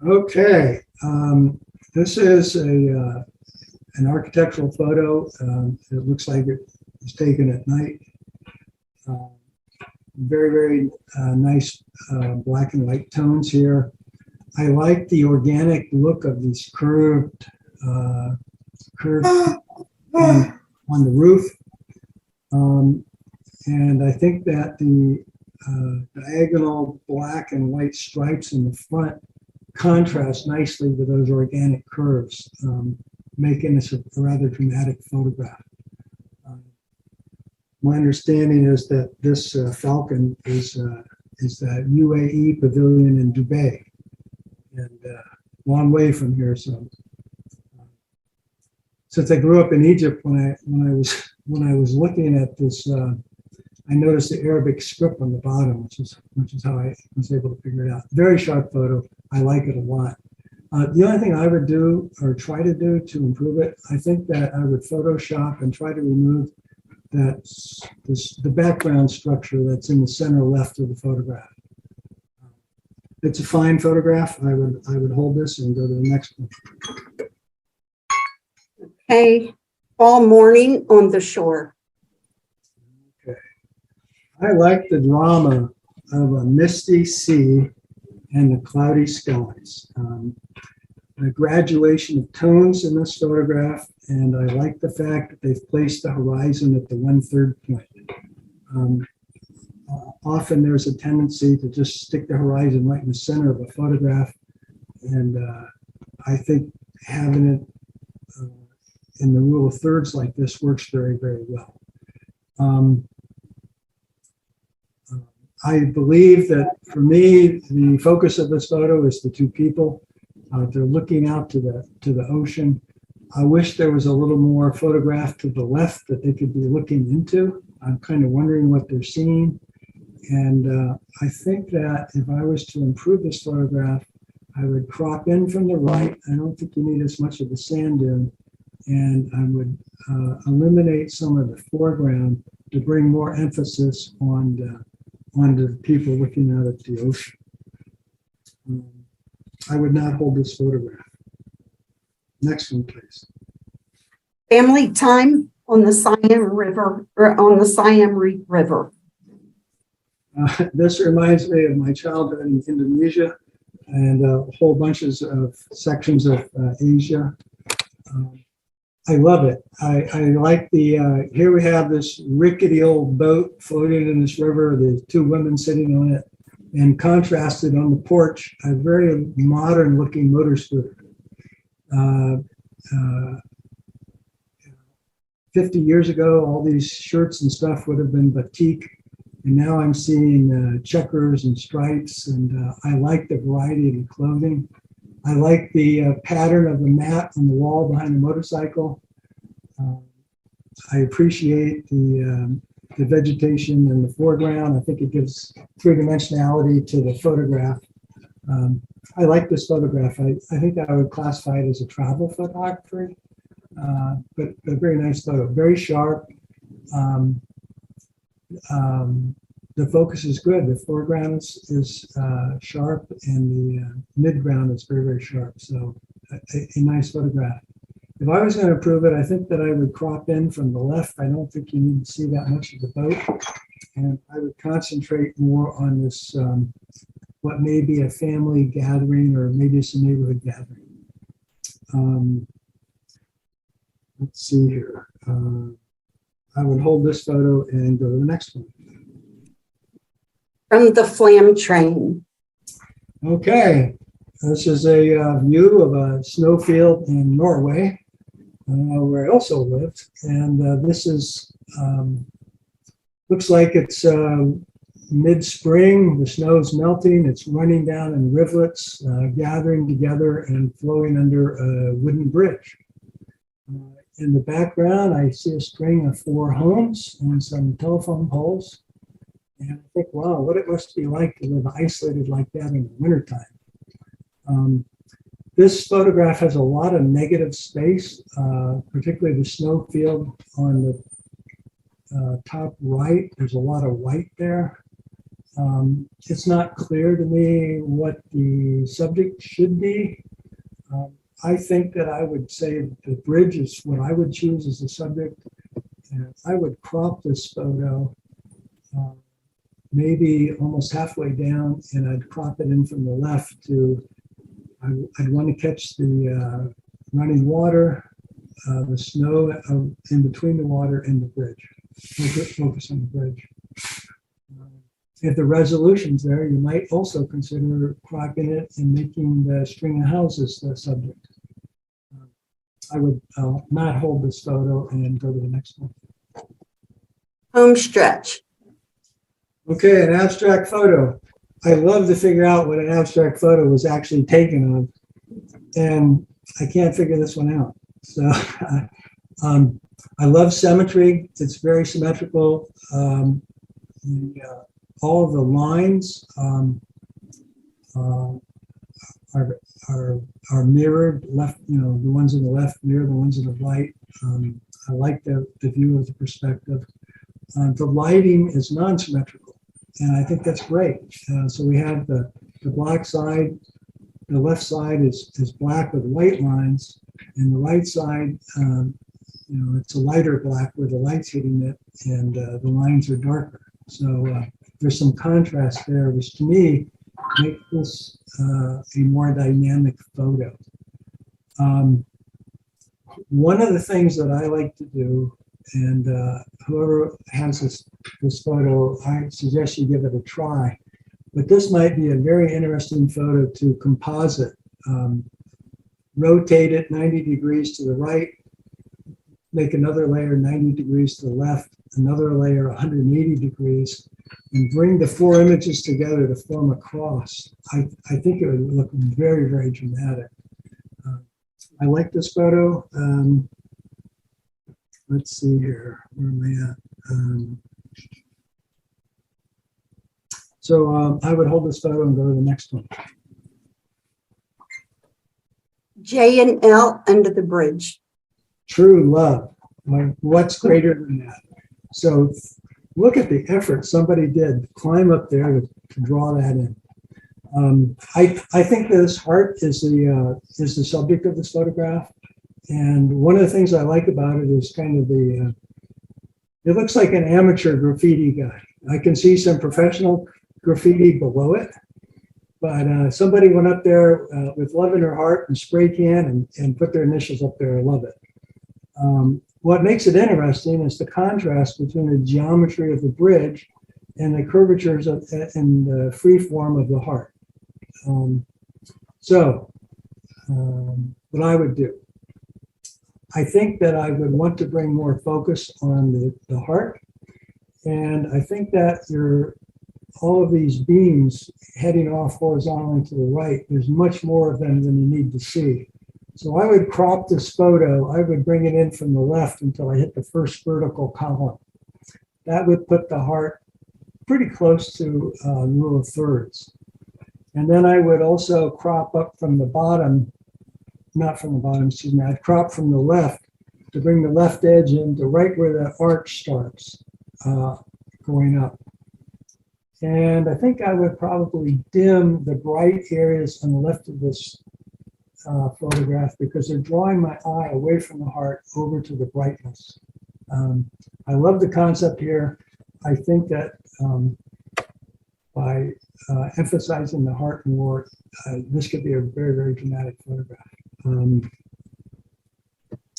S5: Okay, this is an architectural photo. It looks like it was taken at night. Very, very nice black and white tones here. I like the organic look of these curved on the roof. And I think that the diagonal black and white stripes in the front contrast nicely with those organic curves, making this a rather dramatic photograph. My understanding is that this falcon is the UAE pavilion in Dubai, and long way from here. So, since I grew up in Egypt, when I was looking at this, I noticed the Arabic script on the bottom, which is how I was able to figure it out. Very sharp photo. I like it a lot. The only thing I would do or try to do to improve it, I think that I would Photoshop and try to remove the background structure that's in the center left of the photograph. It's a fine photograph. I would hold this and go to the next one.
S2: Okay, all morning on the shore.
S5: Okay. I like the drama of a misty sea and the cloudy skies. The graduation of tones in this photograph, and I like the fact that they've placed the horizon at the 1/3 point. Often there's a tendency to just stick the horizon right in the center of a photograph, and I think having it in the rule of thirds like this works very, very well. I believe that for me, the focus of this photo is the two people. They're looking out to the ocean. I wish there was a little more photograph to the left that they could be looking into. I'm kind of wondering what they're seeing. And I think that if I was to improve this photograph, I would crop in from the right. I don't think you need as much of the sand dune. And I would eliminate some of the foreground to bring more emphasis on the people looking out at the ocean. I would not hold this photograph. Next one, please.
S2: Family time on the Siam River, or on the Siam River.
S5: This reminds me of my childhood in Indonesia and whole bunches of sections of Asia. I love it. I like the, here we have this rickety old boat floating in this river, the two women sitting on it, and contrasted on the porch, a very modern looking motor scooter. 50 years ago, all these shirts and stuff would have been batik. And now I'm seeing checkers and stripes, and I like the variety of the clothing. I like the pattern of the mat on the wall behind the motorcycle. I appreciate the vegetation in the foreground. I think it gives three-dimensionality to the photograph. I like this photograph. I think I would classify it as a travel photography, but a very nice photo, very sharp. The focus is good. The foreground is sharp, and the midground is very, very sharp. So a nice photograph. If I was going to improve it, I think that I would crop in from the left. I don't think you need to see that much of the boat. And I would concentrate more on this, what may be a family gathering or maybe it's a neighborhood gathering. Let's see here. I would hold this photo and go to the next one.
S2: From the Flam train.
S5: Okay, this is a view of a snowfield in Norway, where I also lived. And this is, looks like it's mid-spring. The snow's melting. It's running down in rivulets, gathering together and flowing under a wooden bridge. In the background, I see a string of 4 homes and some telephone poles. And I think, wow, what it must be like to live isolated like that in the wintertime. This photograph has a lot of negative space, particularly the snowfield on the top right. There's a lot of white there. It's not clear to me what the subject should be. I think that I would say the bridge is what I would choose as the subject. And I would crop this photo maybe almost halfway down, and I'd crop it in from the left to, I'd want to catch the running water, the snow in between the water and the bridge. Focus on the bridge. If the resolution's there, you might also consider cropping it and making the string of houses the subject. I would not hold this photo and go to the next one.
S2: Home stretch.
S5: Okay, an abstract photo. I love to figure out what an abstract photo was actually taken of, and I can't figure this one out. So I love symmetry. It's very symmetrical. All of the lines are mirrored. Left, the ones on the left mirror the ones on the right. I like the view of the perspective. The lighting is non-symmetrical, and I think that's great. So we have the black side. The left side is black with white lines, and the right side, it's a lighter black where the light's hitting it, and the lines are darker. So there's some contrast there, which to me makes this a more dynamic photo. One of the things that I like to do, and whoever has this photo, I suggest you give it a try. But this might be a very interesting photo to composite. Rotate it 90 degrees to the right, make another layer 90 degrees to the left, another layer 180 degrees, and bring the four images together to form a cross. I think it would look very, very dramatic. I like this photo. Let's see here, where am I at? So I would hold this photo and go to the next one.
S2: J and L under the bridge.
S5: True love. What's greater than that? So look at the effort somebody did to climb up there to draw that in. I think this heart is the subject of this photograph. And one of the things I like about it is kind of it looks like an amateur graffiti guy. I can see some professional graffiti below it, but somebody went up there with love in their heart and spray can and put their initials up there. I love it. What makes it interesting is the contrast between the geometry of the bridge and the curvatures and the free form of the heart. What I would do, I think that I would want to bring more focus on the heart. And I think that all of these beams heading off horizontally to the right, there's much more of them than you need to see. So I would crop this photo. I would bring it in from the left until I hit the first vertical column. That would put the heart pretty close to rule of thirds. And then I would also crop up from the bottom, not from the bottom, excuse me, I'd crop from the left to bring the left edge into right where the arch starts going up. And I think I would probably dim the bright areas on the left of this photograph because they're drawing my eye away from the heart over to the brightness. I love the concept here. I think that by emphasizing the heart more, this could be a very, very dramatic photograph.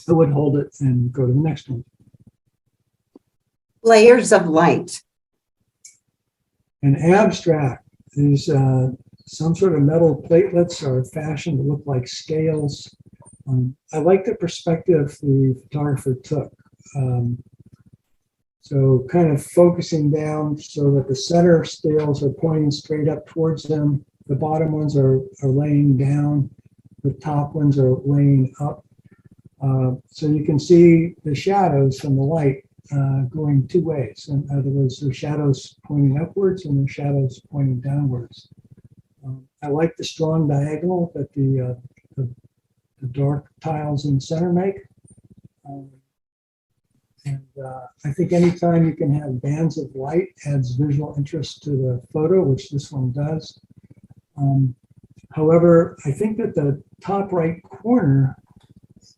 S5: I would hold it and go to the next one.
S2: Layers of light.
S5: An abstract is some sort of metal platelets are fashioned to look like scales. I like the perspective the photographer took. So kind of focusing down so that the center scales are pointing straight up towards them. The bottom ones are laying down. The top ones are laying up. So you can see the shadows from the light going two ways. In other words, the shadows pointing upwards and the shadows pointing downwards. I like the strong diagonal that the dark tiles in the center make. And I think anytime you can have bands of light adds visual interest to the photo, which this one does. However, I think that the top right corner,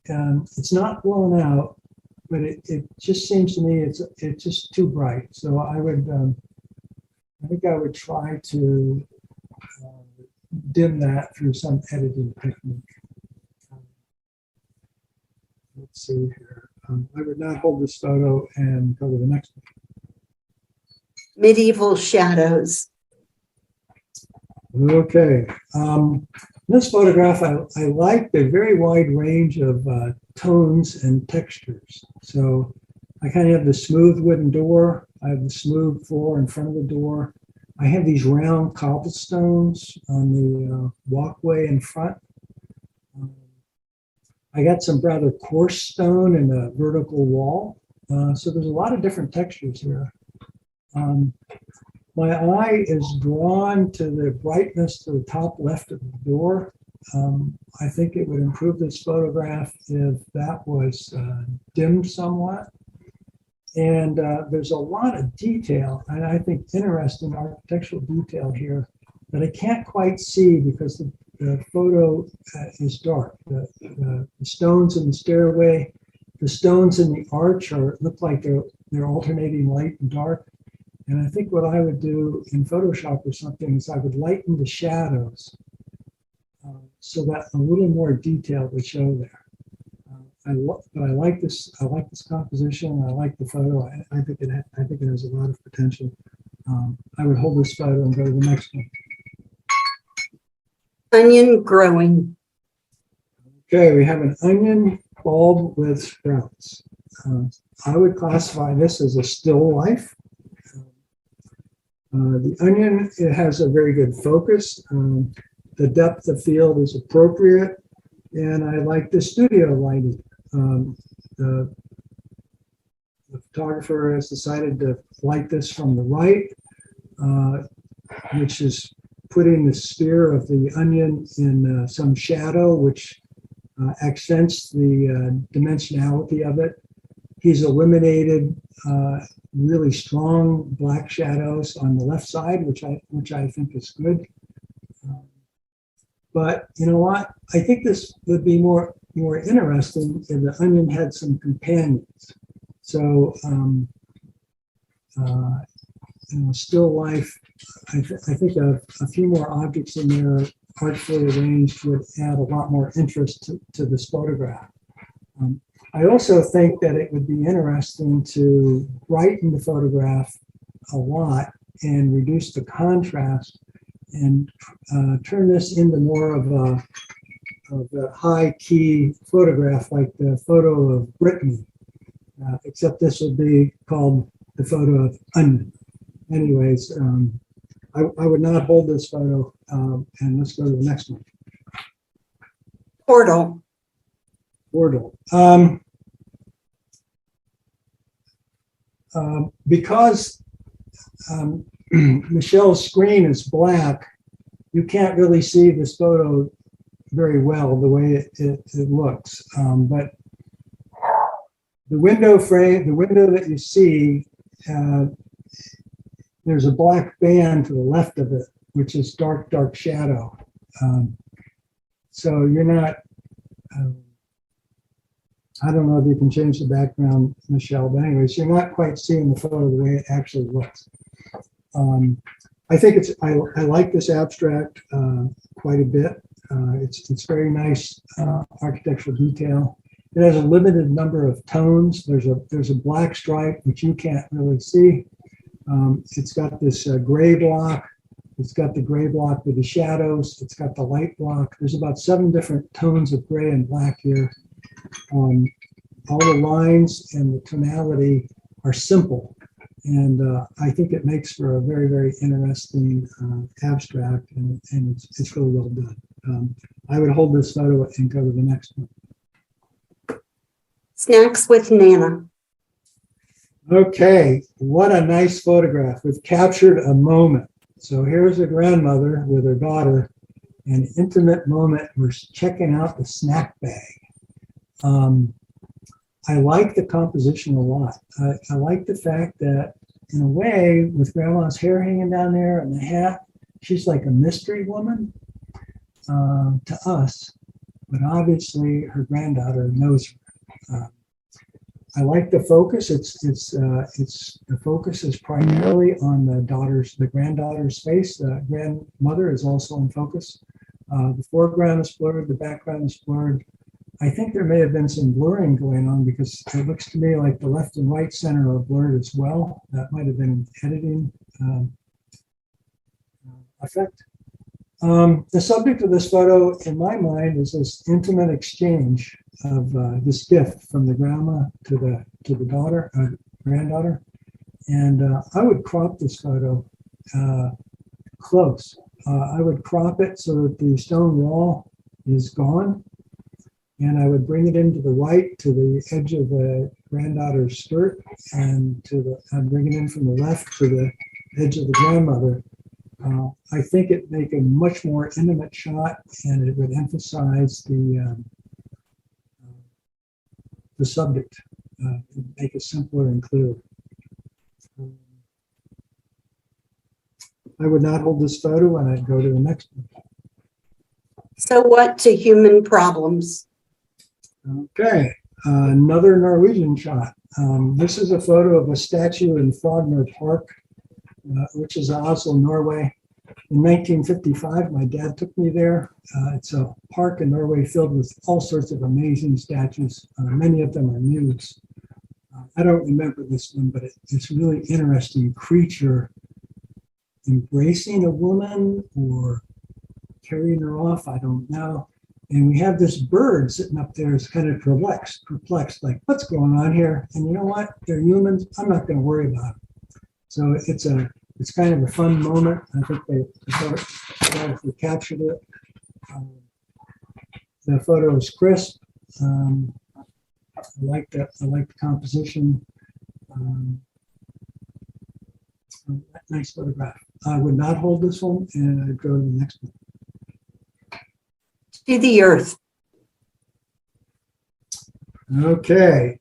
S5: it's not blown out, but it just seems to me it's just too bright. So I think I would try to dim that through some editing technique. Let's see here. I would not hold this photo and go to the next one.
S2: Medieval shadows.
S5: Okay. This photograph, I like the very wide range of tones and textures. So I kind of have the smooth wooden door. I have the smooth floor in front of the door. I have these round cobblestones on the walkway in front. I got some rather coarse stone in a vertical wall. So there's a lot of different textures here. My eye is drawn to the brightness to the top left of the door. I think it would improve this photograph if that was dimmed somewhat. And there's a lot of detail, and I think interesting architectural detail here that I can't quite see because the photo is dark. The stones in the stairway, the stones in the arch look like they're alternating light and dark. And I think what I would do in Photoshop or something is I would lighten the shadows so that a little more detail would show there. But I like this. I like this composition. I like the photo. I think it has a lot of potential. I would hold this photo and go to the next one.
S2: Onion growing.
S5: Okay, we have an onion bulb with sprouts. I would classify this as a still life. The onion, it has a very good focus. The depth of field is appropriate, and I like the studio lighting. The photographer has decided to light this from the right, which is putting the sphere of the onion in some shadow, which accents the dimensionality of it. He's eliminated really strong black shadows on the left side, which I think is good. But you know what? I think this would be more interesting if the onion had some companions. So, still life. I think a few more objects in there, artfully arranged, would add a lot more interest to this photograph. I also think that it would be interesting to brighten the photograph a lot and reduce the contrast and turn this into more of a high-key photograph like the photo of Brittany, except this would be called the photo of onion. Anyways, I would not hold this photo, and let's go to the next one.
S2: Portal.
S5: Portal. Because Michelle's screen is black, you can't really see this photo very well the way it looks. But the window frame, the window that you see, there's a black band to the left of it, which is dark shadow. So you're not, I don't know if you can change the background, Michelle, but anyways, you're not quite seeing the photo the way it actually looks. I think I like this abstract quite a bit. It's very nice architectural detail. It has a limited number of tones. There's a black stripe, which you can't really see. It's got this gray block. It's got the gray block with the shadows. It's got the light block. There's about 7 different tones of gray and black here. All the lines and the tonality are simple. And I think it makes for a very, very interesting abstract, and it's really well done. I would hold this photo and go to the next one.
S2: Snacks with Nana.
S5: Okay, what a nice photograph. We've captured a moment. So here's a grandmother with her daughter, an intimate moment. We're checking out the snack bag. I like the composition a lot. I like the fact that, in a way, with Grandma's hair hanging down there and the hat, she's like a mystery woman to us, but obviously her granddaughter knows her. I like the focus. The focus is primarily on the granddaughter's face. The grandmother is also in focus. The foreground is blurred. The background is blurred. I think there may have been some blurring going on because it looks to me like the left and right center are blurred as well. That might have been editing effect. The subject of this photo, in my mind, is this intimate exchange of this gift from the grandma to the daughter, granddaughter, and I would crop this photo close. I would crop it so that the stone wall is gone, and I would bring it into the right to the edge of the granddaughter's skirt, and I'd bring it in from the left to the edge of the grandmother. I think it'd make a much more intimate shot, and it would emphasize the subject, make it simpler and clearer. I would not hold this photo, and I'd go to the next one.
S2: So what to human problems?
S5: Okay, another Norwegian shot. This is a photo of a statue in Frogner Park, which is Oslo, Norway. In 1955, my dad took me there. It's a park in Norway filled with all sorts of amazing statues. Many of them are nudes. I don't remember this one, but it's a really interesting creature embracing a woman or carrying her off. I don't know. And we have this bird sitting up there, is kind of perplexed, like, what's going on here? And you know what? They're humans. I'm not going to worry about it. So it's kind of a fun moment. I think they captured it. The photo is crisp. I like that. I like the composition. Nice photograph. I would not hold this one, and I'd go to the next one.
S2: To the earth.
S5: Okay.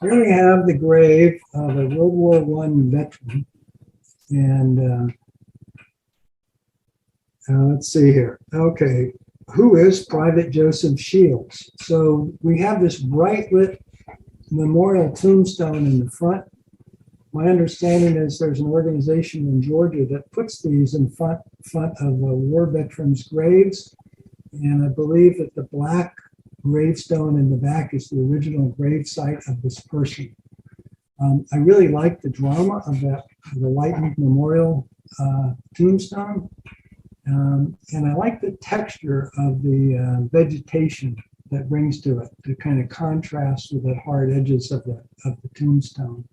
S5: Here we have the grave of a World War I veteran. And let's see here. Okay. Who is Private Joseph Shields? So we have this bright lit memorial tombstone in the front. My understanding is there's an organization in Georgia that puts these in front of war veterans' graves. And I believe that the black gravestone in the back is the original grave site of this person. I really like the drama of the lightened memorial tombstone. And I like the texture of the vegetation that brings to it, to kind of contrast with the hard edges of the tombstone.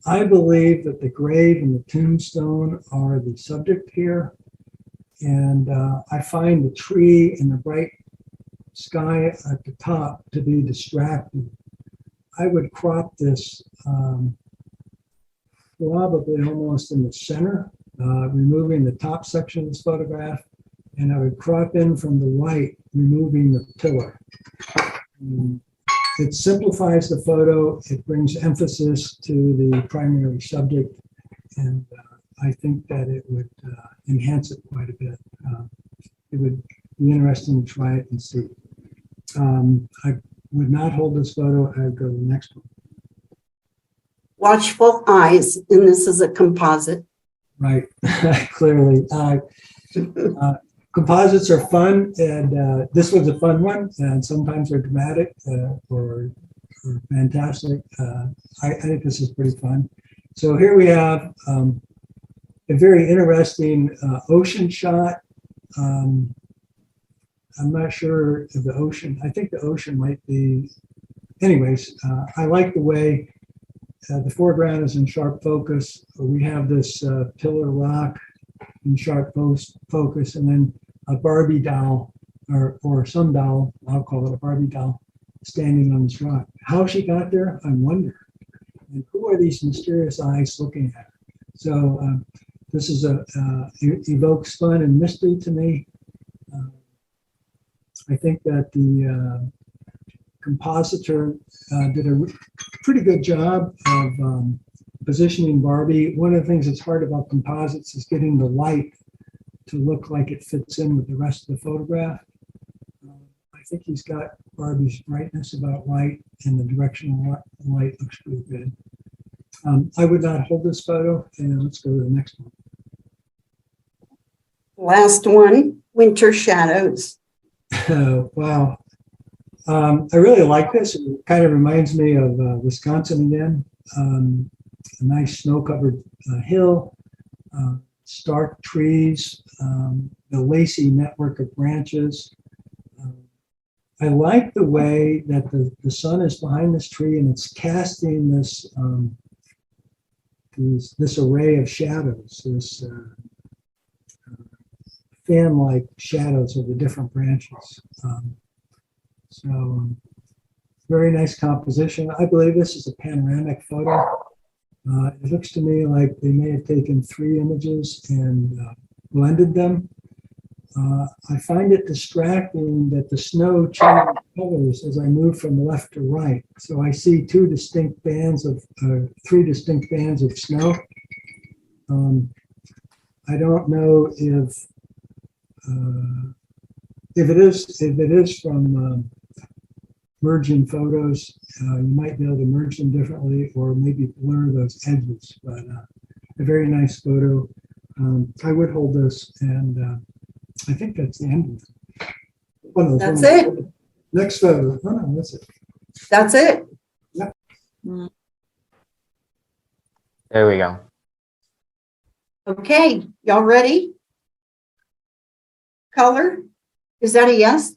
S5: I believe that the grave and the tombstone are the subject here. And I find the tree and the bright sky at the top to be distracting. I would crop this probably almost in the center, removing the top section of this photograph, and I would crop in from the right, removing the pillar. It simplifies the photo, it brings emphasis to the primary subject, and I think that it would enhance it quite a bit. It would be interesting to try it and see. I would not hold this photo. I'd go to the next one.
S2: Watchful eyes, and this is a composite.
S5: Right, clearly. Composites are fun, and this was a fun one, and sometimes they're dramatic or fantastic. I think this is pretty fun. So here we have a very interesting ocean shot. I'm not sure if the ocean, I think the ocean might be, anyways, I like the way the foreground is in sharp focus. We have this pillar rock in sharp focus, and then a Barbie doll or some doll, I'll call it a Barbie doll, standing on this rock. How she got there, I wonder. And who are these mysterious eyes looking at her? So this is evokes fun and mystery to me. I think that compositor did a pretty good job of positioning Barbie. One of the things that's hard about composites is getting the light to look like it fits in with the rest of the photograph. I think he's got Barbie's brightness about right, and the direction of the light looks pretty good. I would not hold this photo, and let's go to the next one.
S2: Last one, winter shadows.
S5: Wow. I really like this. It kind of reminds me of Wisconsin again. A nice snow-covered hill, stark trees, the lacy network of branches. I like the way that the sun is behind this tree and it's casting this this array of shadows, this fan-like shadows of the different branches. Very nice composition. I believe this is a panoramic photo. It looks to me like they may have taken 3 images and blended them. I find it distracting that the snow changes colors as I move from left to right. So I see 3 distinct bands of snow. I don't know if it is from merging photos, you might be able to merge them differently or maybe blur those edges, but a very nice photo. I would hold this, and I think that's the end of it. Oh, no,
S2: That's it.
S5: Next photo. Oh, no, that's it.
S2: That's it.
S3: There we go.
S2: Okay, y'all ready? Color? Is that a yes?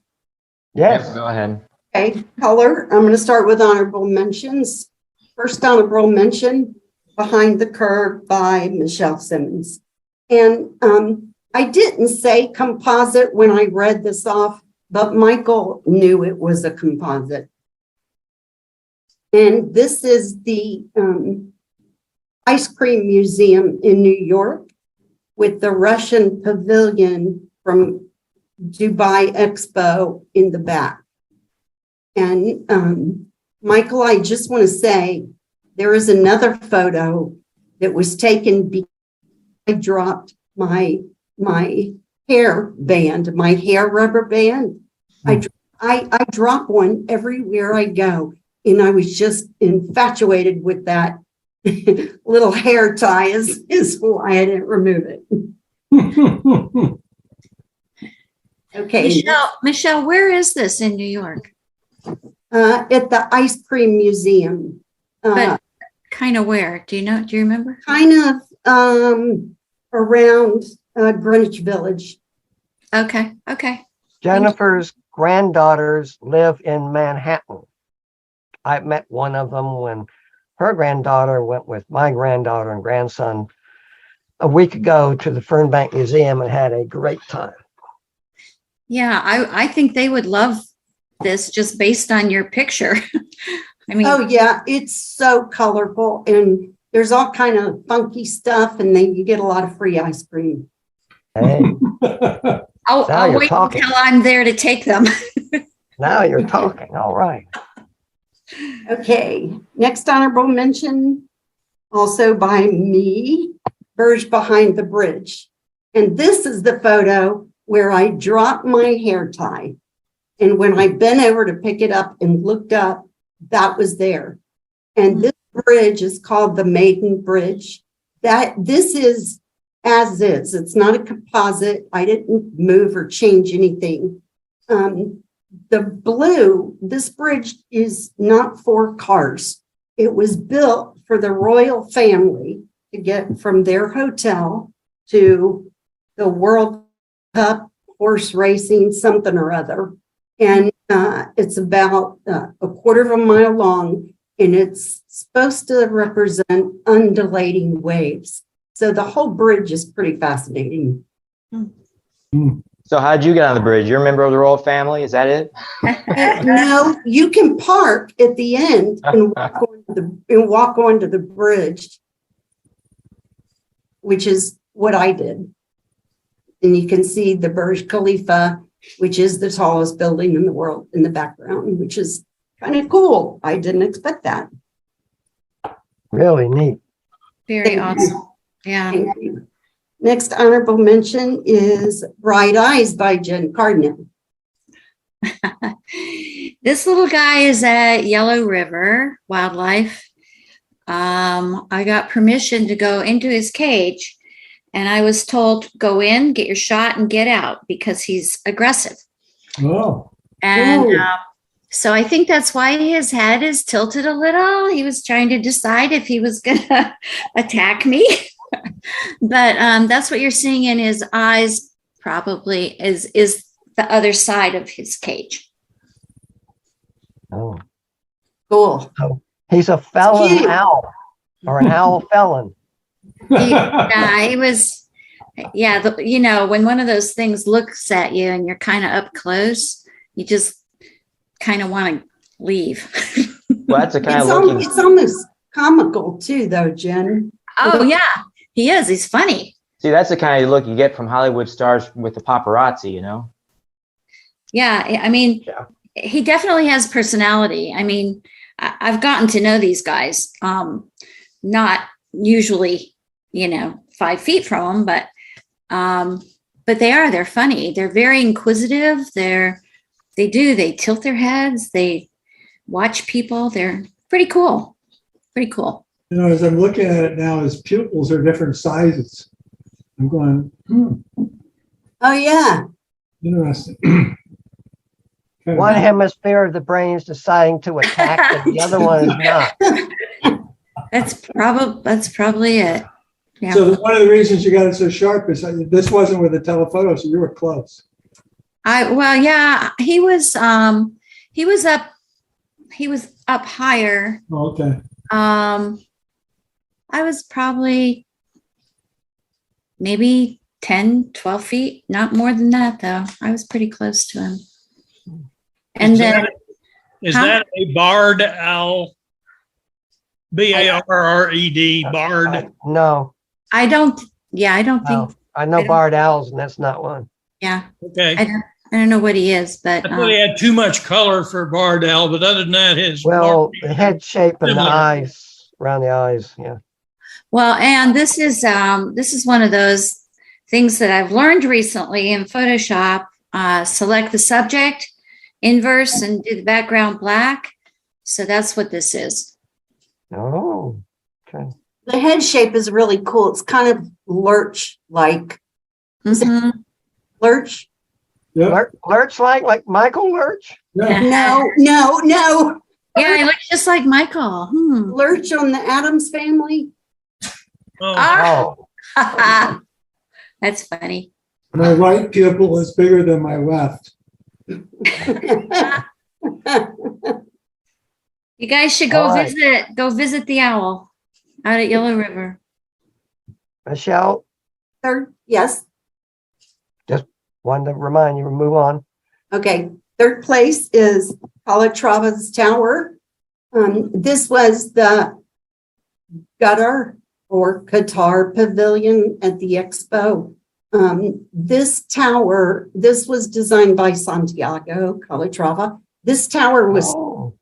S1: Yes.
S3: Yep, go ahead.
S2: Okay, color. I'm going to start with honorable mentions. First honorable mention, Behind the Curve by Michelle Simmons. And I didn't say composite when I read this off, but Michael knew it was a composite. And this is the Ice Cream Museum in New York with the Russian pavilion from Dubai Expo in the back. And Michael, I just want to say there is another photo that was taken because I dropped my hair band, my hair rubber band. I drop one everywhere I go, and I was just infatuated with that little hair tie is why I didn't remove it. Okay.
S6: Michelle, where is this in New York?
S2: At the Ice Cream Museum.
S6: But kind of where? Do you remember?
S2: Kind of around Greenwich Village.
S6: Okay.
S1: Jennifer's granddaughters live in Manhattan. I met one of them when her granddaughter went with my granddaughter and grandson a week ago to the Fernbank Museum and had a great time.
S6: Yeah, I think they would love this just based on your picture. I mean,
S2: Oh yeah, it's so colorful and there's all kind of funky stuff, and then you get a lot of free ice cream.
S1: Hey,
S6: I'll
S1: you're
S6: wait
S1: talking.
S6: until I'm there to take them.
S1: now you're talking. All right.
S2: Okay, next honorable mention, also by me, Burge Behind the Bridge. And this is the photo where I dropped my hair tie. And when I bent over to pick it up and looked up, that was there. And this bridge is called the Maiden Bridge. This is as is. It's not a composite. I didn't move or change anything. The blue, this bridge is not for cars. It was built for the royal family to get from their hotel to the World Cup horse racing, something or other. And it's about a quarter of a mile long, and it's supposed to represent undulating waves. So the whole bridge is pretty fascinating.
S3: So how'd you get on the bridge? You're a member of the royal family? Is that it?
S2: No, you can park at the end and walk onto the bridge, which is what I did. And you can see the Burj Khalifa, which is the tallest building in the world, in the background, which is kind of cool. I didn't expect that.
S1: Really neat.
S6: Very
S2: Thank you.
S6: awesome. Yeah.
S2: Thank you. Next honorable mention is Bright Eyes by Jen Cardinal.
S6: This little guy is at Yellow River Wildlife. I got permission to go into his cage, and I was told, go in, get your shot, and get out because he's aggressive.
S5: Oh,
S6: And
S2: Ooh.
S6: so I think that's why his head is tilted a little. He was trying to decide if he was going to attack me. But that's what you're seeing in his eyes, probably, is the other side of his cage.
S1: Oh,
S2: Cool.
S1: he's a felon
S2: Cute.
S1: owl, or an owl felon.
S6: He was, when one of those things looks at you and you're kind of up close, you just kind of want to leave.
S3: Well, that's the kind
S2: It's,
S3: of looking.
S2: it's almost comical too, though, Jen.
S6: Oh, yeah, he is. He's funny.
S3: See, that's the kind of look you get from Hollywood stars with the paparazzi, you know?
S6: Yeah, I mean,
S3: Yeah.
S6: he definitely has personality. I mean, I've gotten to know these guys, not usually, 5 feet from them, but they're funny. They're very inquisitive. They tilt their heads. They watch people. They're pretty cool. Pretty cool.
S5: as I'm looking at it now, his pupils are different sizes. I'm going,
S2: Oh, yeah.
S5: interesting. Okay.
S1: One hemisphere of the brain is deciding to attack, and the other one is not.
S6: That's probably it. Yeah.
S5: So one of the reasons you got it so sharp is that this wasn't with a telephoto, so you were close.
S6: He was up higher.
S5: Oh, okay.
S6: I was probably maybe 10, 12 feet, not more than that, though. I was pretty close to him. And
S7: Is
S6: then,
S7: Is
S6: Huh?
S7: that a barred owl? Barred, barred.
S1: No,
S6: I don't
S1: no.
S6: think,
S1: I know barred owls, and that's not one.
S6: yeah,
S7: Okay.
S6: I don't know what he is, but
S7: I thought he had too much color for a barred owl, but other than that, his
S1: Well, the head shape and the
S7: Similar.
S1: eyes, around the eyes, yeah.
S6: well, and this is one of those things that I've learned recently in Photoshop. Select the subject, inverse, and do the background black. So that's what this is.
S1: Oh, okay.
S2: The head shape is really cool. It's kind of Lerch-like.
S6: Mhm.
S2: Lerch?
S5: Yep.
S1: Lerch like Michael Lerch?
S5: Yeah.
S2: No.
S6: Yeah, he looks just like Michael.
S2: Lerch on the Addams Family.
S7: Oh,
S1: Oh,
S6: That's funny.
S5: My right pupil is bigger than my left.
S6: You guys should
S1: All right.
S6: go visit the owl out at Yellow River.
S1: Michelle,
S2: Third, yes.
S1: wanted to remind you, move on.
S2: Okay. Third place is Calatrava's Tower. This was the Qatar or Qatar Pavilion at the Expo. This tower, this was designed by Santiago Calatrava. This tower was
S1: Oh,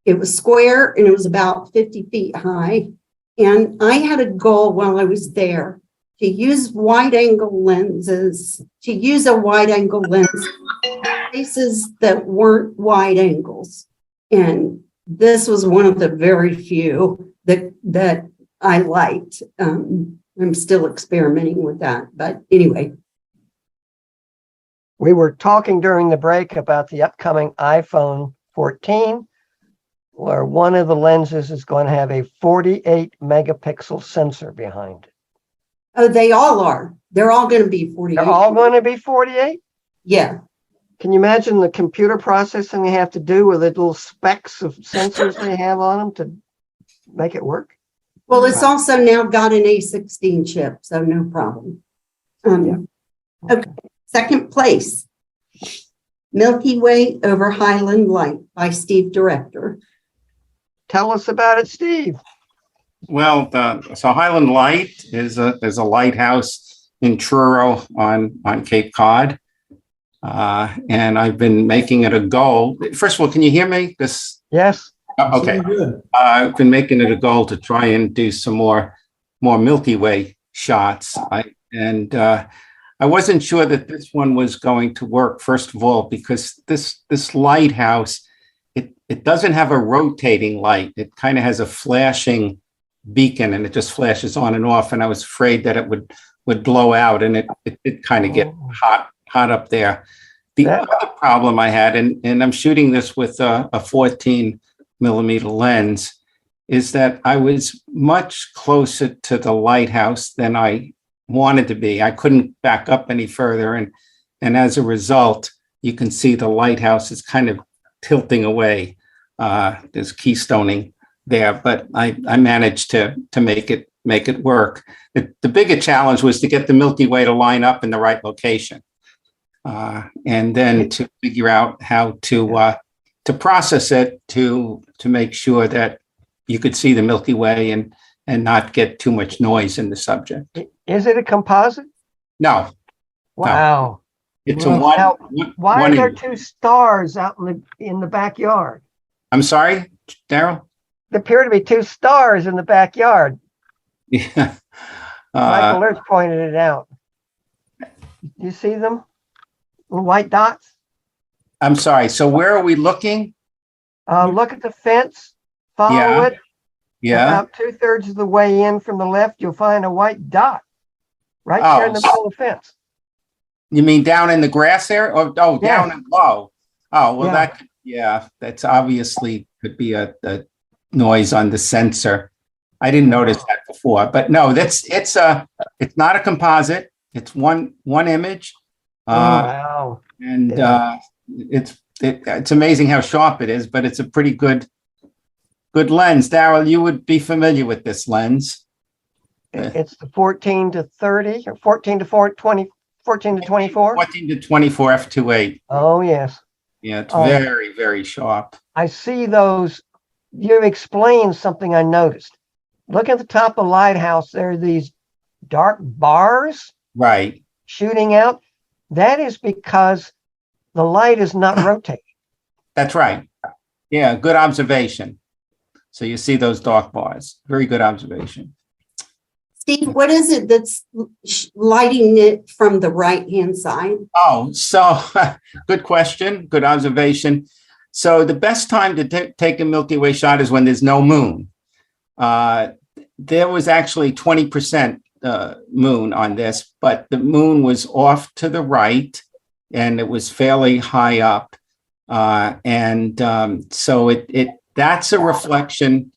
S2: It was square and it was about 50 feet high. And I had a goal while I was there to use wide angle lenses, to use a wide angle lens in places that weren't wide angles. And this was one of the very few that I liked. I'm still experimenting with that, but anyway.
S1: we were talking during the break about the upcoming iPhone 14, where one of the lenses is going to have a 48 megapixel sensor behind it.
S2: Oh, they all are. They're all going to be 48.
S1: They're all going to be 48?
S2: Yeah.
S1: Can you imagine the computer processing they have to do with the little specks of sensors they have on them to make it work?
S2: Well, it's also now got an A16 chip, so no problem. Okay. Second place, Milky Way over Highland Light by Steve Director.
S1: Tell us about it, Steve.
S8: Well, so Highland Light is a lighthouse in Truro on Cape Cod. And I've been making it a goal. First of all, can you hear me?
S1: Yes.
S8: Okay.
S5: Good.
S8: I've been making it a goal to try and do some more Milky Way shots. I wasn't sure that this one was going to work, first of all, because this lighthouse, it doesn't have a rotating light. It kind of has a flashing beacon, and it just flashes on and off. And I was afraid that it would blow out, and it kind of get hot up there. The other problem I had, and I'm shooting this with a 14 millimeter lens, is that I was much closer to the lighthouse than I wanted to be. I couldn't back up any further, and as a result, you can see the lighthouse is kind of tilting away. There's keystoning there, but I managed to make it work. The bigger challenge was to get the Milky Way to line up in the right location, and then to figure out how to process it to make sure that you could see the Milky Way and not get too much noise in the subject.
S1: Is it a composite?
S8: No.
S1: Wow.
S8: It's
S5: Well,
S8: a one.
S1: Now, why
S8: one
S1: are there
S8: image.
S1: two stars out in the backyard?
S8: I'm sorry, Daryl?
S1: There appear to be two stars in the backyard.
S8: Yeah.
S1: Michael Lerch pointed it out. You see them? Little white dots?
S8: I'm sorry. So where are we looking?
S1: Look at the fence. Follow
S8: Yeah.
S1: it.
S8: Yeah.
S1: About 2/3 of the way in from the left, you'll find a white dot right there in the middle of the fence.
S8: You mean down in the grass area? Down and low. Oh, well,
S1: Yeah.
S8: that's obviously could be a noise on the sensor. I didn't notice that before, but no, it's not a composite. It's one image.
S1: Wow.
S8: And it's amazing how sharp it is, but it's a pretty good lens. Daryl, you would be familiar with this lens.
S1: It's the 14 to 30 or 14 to 20, 14 to 24.
S8: 14 to 24 f2.8.
S1: Oh, yes.
S8: Yeah, it's very, very sharp.
S1: I see those. You explained something I noticed. Look at the top of the lighthouse. There are these dark bars
S8: Right.
S1: shooting out. That is because the light is not rotating.
S8: That's right. Yeah, good observation. So you see those dark bars. Very good observation.
S2: Steve, what is it that's lighting it from the right-hand side?
S8: Oh, so good question. Good observation. So the best time to take a Milky Way shot is when there's no moon. There was actually 20% moon on this, but the moon was off to the right and it was fairly high up. So that's a reflection.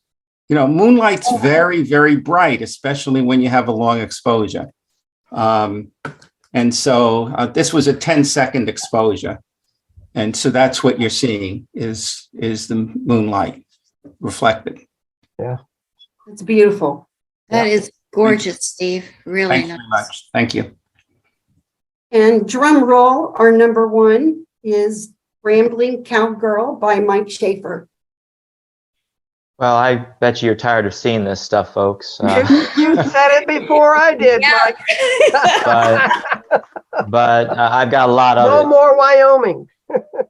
S8: You know, moonlight's very, very bright, especially when you have a long exposure. And so this was a 10-second exposure. And so that's what you're seeing is the moonlight reflected.
S1: Yeah.
S2: It's beautiful.
S6: That is gorgeous, Steve. Really
S8: Thanks
S6: nice.
S8: very much. Thank you.
S2: And drum roll, our number one is Rambling Cowgirl by Mike Schaefer.
S3: Well, I bet you're tired of seeing this stuff, folks.
S1: You said it before I did,
S6: Yeah.
S1: Mike.
S3: But I've got a lot of
S1: No
S3: it.
S1: more Wyoming.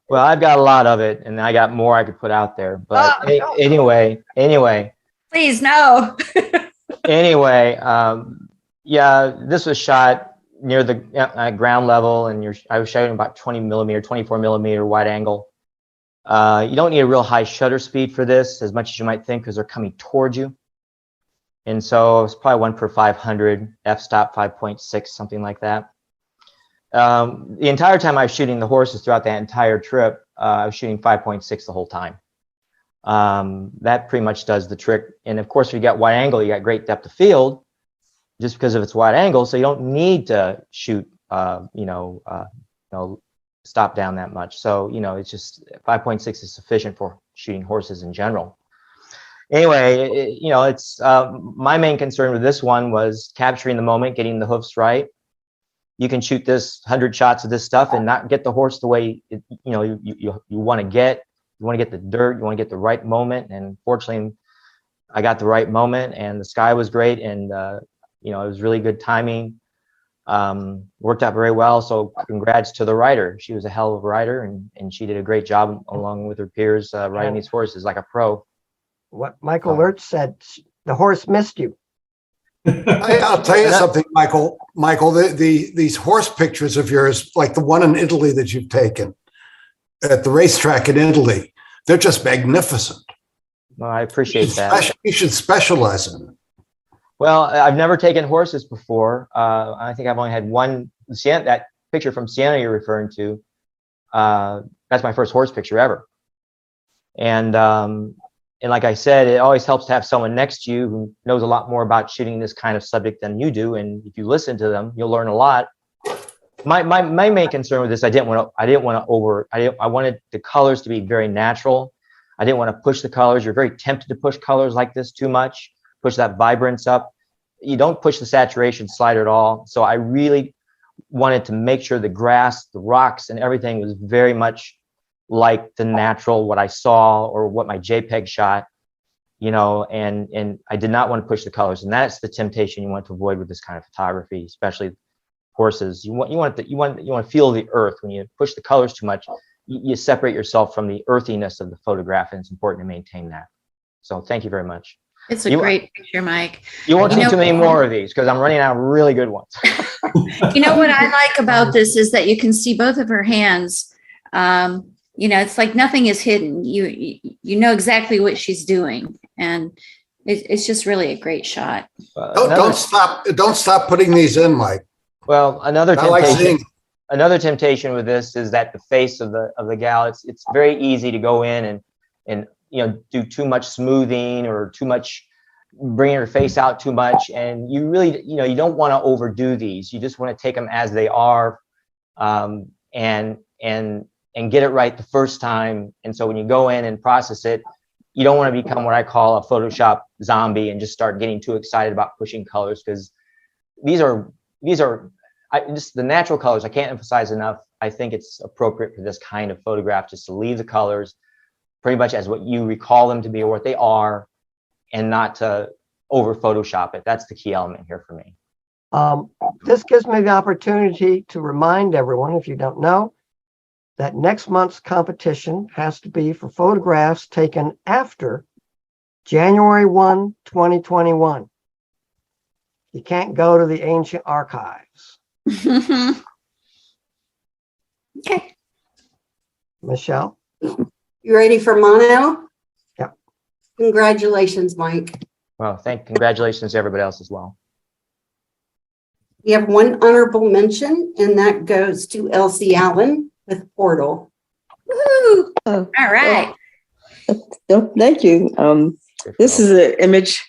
S3: Well, I've got a lot of it, and I got more I could put out there. But
S1: Ah,
S3: anyway,
S6: Please, no.
S3: yeah, this was shot near the ground level, and I was shooting about 24 millimeter wide angle. You don't need a real high shutter speed for this, as much as you might think, because they're coming towards you. And so it's probably 1 per 500, f-stop 5.6, something like that. The entire time I was shooting the horses throughout that entire trip, I was shooting 5.6 the whole time. That pretty much does the trick. And of course, if you got wide angle, you got great depth of field just because of its wide angle. So you don't need to shoot, stop down that much. So, it's just 5.6 is sufficient for shooting horses in general. Anyway, it's my main concern with this one was capturing the moment, getting the hoofs right. You can shoot this 100 shots of this stuff and not get the horse the way you want to get. You want to get the dirt. You want to get the right moment. And fortunately, I got the right moment, and the sky was great, and it was really good timing. Worked out very well. So congrats to the writer. She was a hell of a writer, and she did a great job along with her peers riding these horses like a pro.
S1: What Michael Lerch said, the horse missed you.
S9: I'll tell you something, Michael. Michael, these horse pictures of yours, like the one in Italy that you've taken at the racetrack in Italy, they're just magnificent.
S3: Well, I appreciate that.
S9: You should specialize in it.
S3: Well, I've never taken horses before. I think I've only had one. That picture from Siena you're referring to, that's my first horse picture ever. And like I said, it always helps to have someone next to you who knows a lot more about shooting this kind of subject than you do. And if you listen to them, you'll learn a lot. My main concern with this, I wanted the colors to be very natural. I didn't want to push the colors. You're very tempted to push colors like this too much, push that vibrance up. You don't push the saturation slider at all. So I really wanted to make sure the grass, the rocks, and everything was very much like the natural, what I saw or what my JPEG shot, and I did not want to push the colors. And that's the temptation you want to avoid with this kind of photography, especially horses. You want to feel the earth. When you push the colors too much, you separate yourself from the earthiness of the photograph, and it's important to maintain that. So thank you very much.
S6: It's a great picture, Mike.
S3: You won't see too many more of these because I'm running out of really good ones.
S6: You know what I like about this is that you can see both of her hands. It's like nothing is hidden. You know exactly what she's doing, and it's just really a great shot.
S9: Don't stop putting these in, Mike.
S3: Well, another temptation with this is that the face of the gal, it's very easy to go in and do too much smoothing or too much, bringing her face out too much. And you really, you don't want to overdo these. You just want to take them as they are, and get it right the first time. And so when you go in and process it, you don't want to become what I call a Photoshop zombie and just start getting too excited about pushing colors, because these are just the natural colors. I can't emphasize enough. I think it's appropriate for this kind of photograph just to leave the colors pretty much as what you recall them to be or what they are, and not to over Photoshop it. That's the key element here for me.
S1: This gives me the opportunity to remind everyone, if you don't know, that next month's competition has to be for photographs taken after January 1, 2021. You can't go to the ancient archives.
S6: Okay.
S1: Michelle?
S2: You ready for mono?
S1: Yep.
S2: Congratulations, Mike.
S3: Well, congratulations to everybody else as well.
S2: We have one honorable mention, and that goes to Elsie Allen with Portal.
S6: Woo! All right.
S10: Thank you. This is an image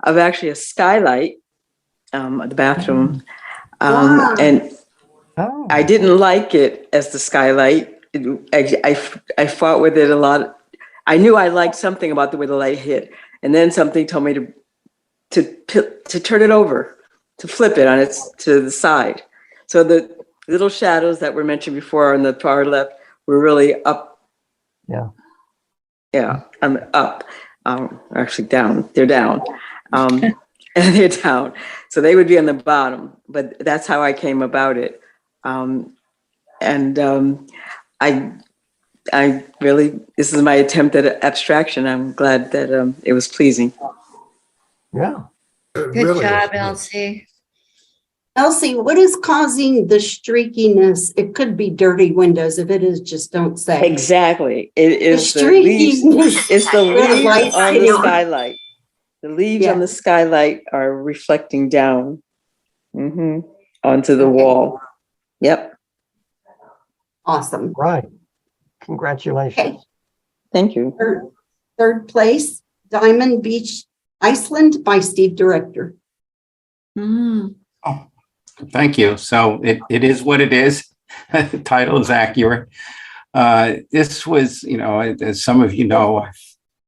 S10: of actually a skylight at the bathroom. And I didn't like it as the skylight. I fought with it a lot. I knew I liked something about the way the light hit, and then something told me to turn it over, to flip it to the side. So the little shadows that were mentioned before on the far left were really up.
S1: Yeah.
S10: Yeah, up. Actually down. They're down. And they're down. So they would be on the bottom, but that's how I came about it. I really, this is my attempt at abstraction. I'm glad that it was pleasing.
S1: Yeah.
S6: Good job, Elsie.
S2: Elsie, what is causing the streakiness? It could be dirty windows. If it is, just don't say.
S10: Exactly. It is
S2: the
S10: leaves. It's the leaves on the
S2: on.
S10: skylight. The leaves on the skylight are reflecting down onto the wall. Yep.
S2: Awesome.
S1: Right. Congratulations.
S2: Okay.
S10: Thank you.
S2: Third place, Diamond Beach, Iceland by Steve Director.
S8: Thank you. So it is what it is. The title is accurate. This was, as some of you know, I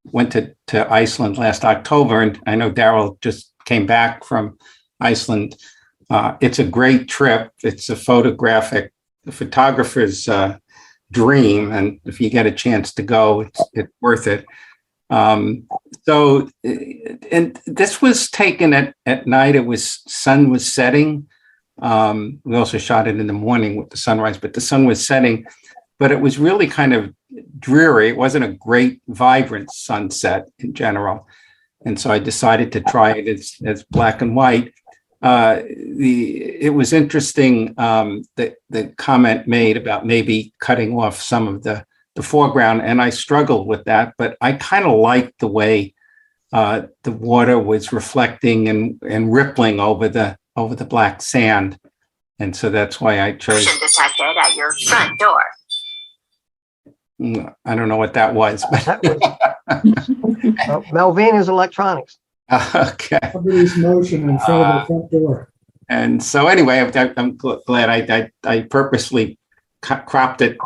S8: went to Iceland last October, and I know Daryl just came back from Iceland. It's a great trip. It's a photographer's dream, and if you get a chance to go, it's worth it. And this was taken at night. Sun was setting, We also shot it in the morning with the sunrise, but the sun was setting. But it was really kind of dreary. It wasn't a great, vibrant sunset in general. And so I decided to try it as black and white. It was interesting, the comment made about maybe cutting off some of the foreground, and I struggled with that, but I kind of liked the way the water was reflecting and rippling over the black sand, and so that's why I chose. Detected at your front door. I don't know what that was, but
S1: that was Malvina's Electronics.
S8: Okay.
S5: Somebody's motion in front of the front door.
S8: And so anyway, I'm glad I purposely cropped it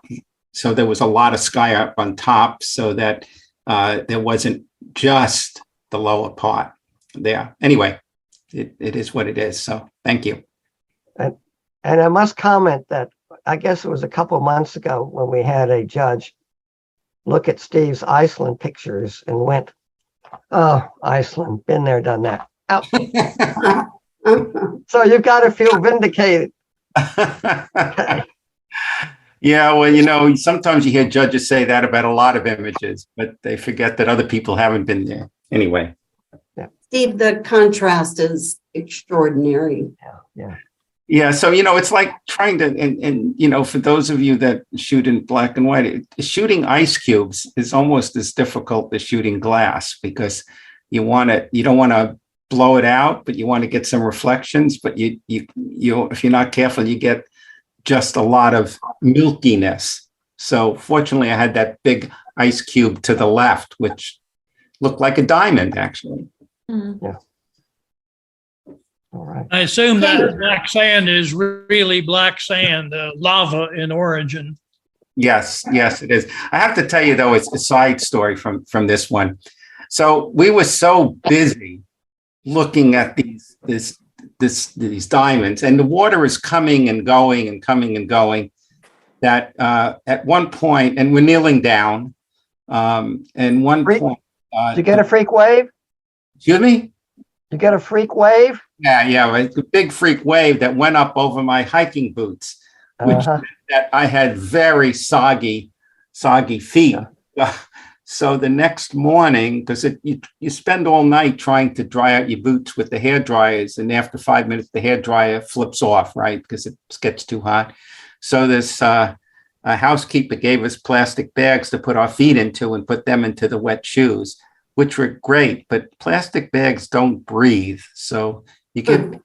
S8: so there was a lot of sky up on top, so that there wasn't just the lower part there. Anyway, it is what it is. So thank you.
S1: And I must comment that I guess it was a couple of months ago when we had a judge look at Steve's Iceland pictures and went, "Oh, Iceland, been there, done that." Out. So you've got to feel vindicated. Okay.
S8: Yeah, well, sometimes you hear judges say that about a lot of images, but they forget that other people haven't been there. Anyway.
S2: Yeah. Steve, the contrast is extraordinary.
S1: Yeah.
S8: Yeah, so, it's like trying to, and for those of you that shoot in black and white, shooting ice cubes is almost as difficult as shooting glass, because you don't want to blow it out, but you want to get some reflections, but you if you're not careful, you get just a lot of milkiness. So fortunately, I had that big ice cube to the left, which looked like a diamond, actually.
S1: Mm-hmm. Yeah. All right.
S7: I assume that black sand is really black sand, lava in origin.
S8: Yes, it is. I have to tell you, though, it's a side story from this one. So we were so busy looking at these diamonds, and the water is coming and going and coming and going, that at one point, and we're kneeling down, and one point.
S1: Did you get a freak wave?
S8: Excuse me?
S1: You get a freak wave?
S8: Yeah, it's a big freak wave that went up over my hiking boots, which meant that I had very soggy feet. Yeah. So the next morning, because you spend all night trying to dry out your boots with the hair dryers, and after 5 minutes, the hair dryer flips off, right? Because it gets too hot. So this a housekeeper gave us plastic bags to put our feet into and put them into the wet shoes, which were great, but plastic bags don't breathe. So you get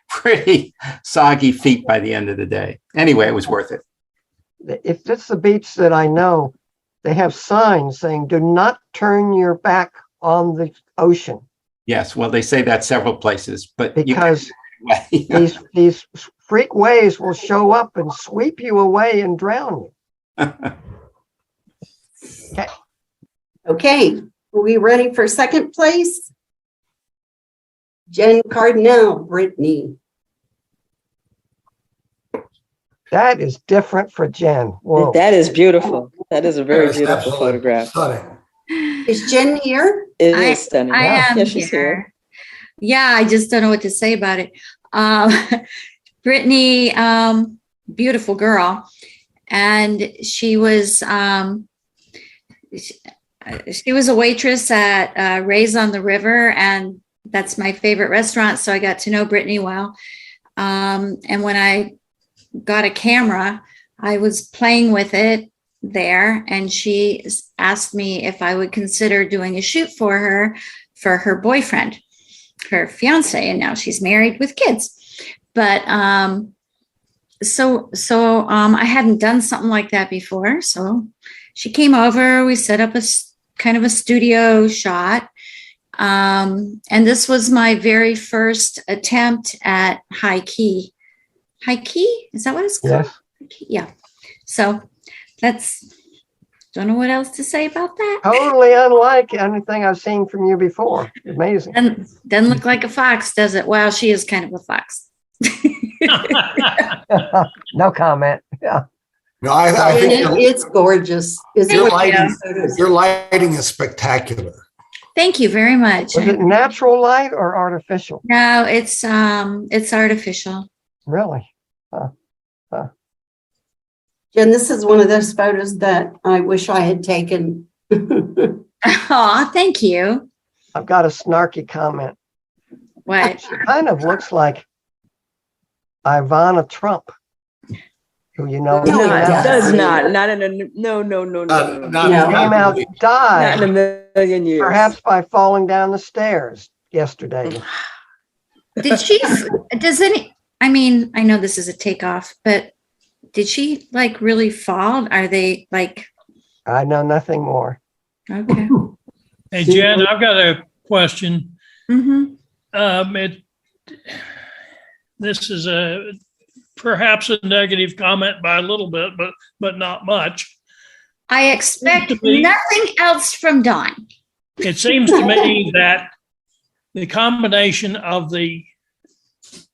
S8: pretty soggy feet by the end of the day. Anyway, it was worth it.
S1: If it's the beach that I know, they have signs saying, "Do not turn your back on the ocean."
S8: Yes, well, they say that several places, but
S1: because these freak waves will show up and sweep you away and drown you.
S2: Okay. Are we ready for second place? Jen Cardinal, Brittany.
S1: That is different for Jen. Whoa.
S10: That is beautiful. That is a very beautiful photograph.
S9: Stunning.
S2: Is Jen here?
S10: It is stunning.
S6: I am
S10: she's
S6: here. Yeah, I just don't know what to say about it. Brittany, beautiful girl. And she was a waitress at Ray's on the River, and that's my favorite restaurant. So I got to know Brittany well. And when I got a camera, I was playing with it there, and she asked me if I would consider doing a shoot for her boyfriend, her fiance, and now she's married with kids. But so I hadn't done something like that before. So she came over, we set up a kind of a studio shot. And this was my very first attempt at high key. High key? Is that what it's called?
S1: Yes.
S6: Yeah. So don't know what else to say about that.
S1: Totally unlike anything I've seen from you before. Amazing.
S6: And doesn't look like a fox, does it? Well, she is kind of a fox.
S1: No comment. Yeah.
S9: No, I think
S2: it's gorgeous.
S9: Your lighting is spectacular.
S6: Thank you very much.
S1: Was it natural light or artificial?
S6: No, it's artificial.
S1: Really?
S2: Jen, this is one of those photos that I wish I had taken.
S6: Oh, thank you.
S1: I've got a snarky comment.
S6: What?
S1: She kind of looks like Ivana Trump, who you know
S2: No, it
S10: Does
S2: doesn't.
S10: not in a, no.
S1: came out,
S10: Not in
S1: died,
S10: a million years.
S1: perhaps by falling down the stairs yesterday.
S6: Did she, does any, I mean, I know this is a takeoff, but did she like really fall? Are they like,
S1: I know nothing more.
S6: okay.
S7: Hey, Jen, I've got a question.
S6: Mm-hmm.
S7: This is perhaps a negative comment by a little bit, but not much.
S6: I expect
S7: To me-
S6: nothing else from Dawn.
S7: It seems to me that the combination of the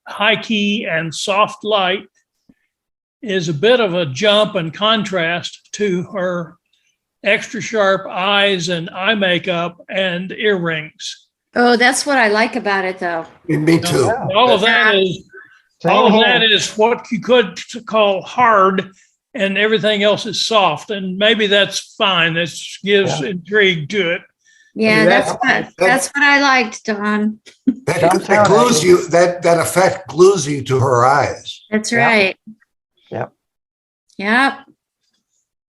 S7: high key and soft light is a bit of a jump and contrast to her extra sharp eyes and eye makeup and earrings.
S6: Oh, that's what I like about it, though.
S9: Me too.
S1: Yeah.
S7: All of that is
S1: Same
S7: all of
S1: here.
S7: that is what you could call hard, and everything else is soft. And maybe that's fine. That gives intrigue to it.
S6: Yeah,
S9: Yeah,
S6: that's what I liked, Dawn.
S9: That glues you. That effect glues you to her eyes.
S6: That's
S1: Yep.
S6: right.
S1: Yep.
S6: Yep.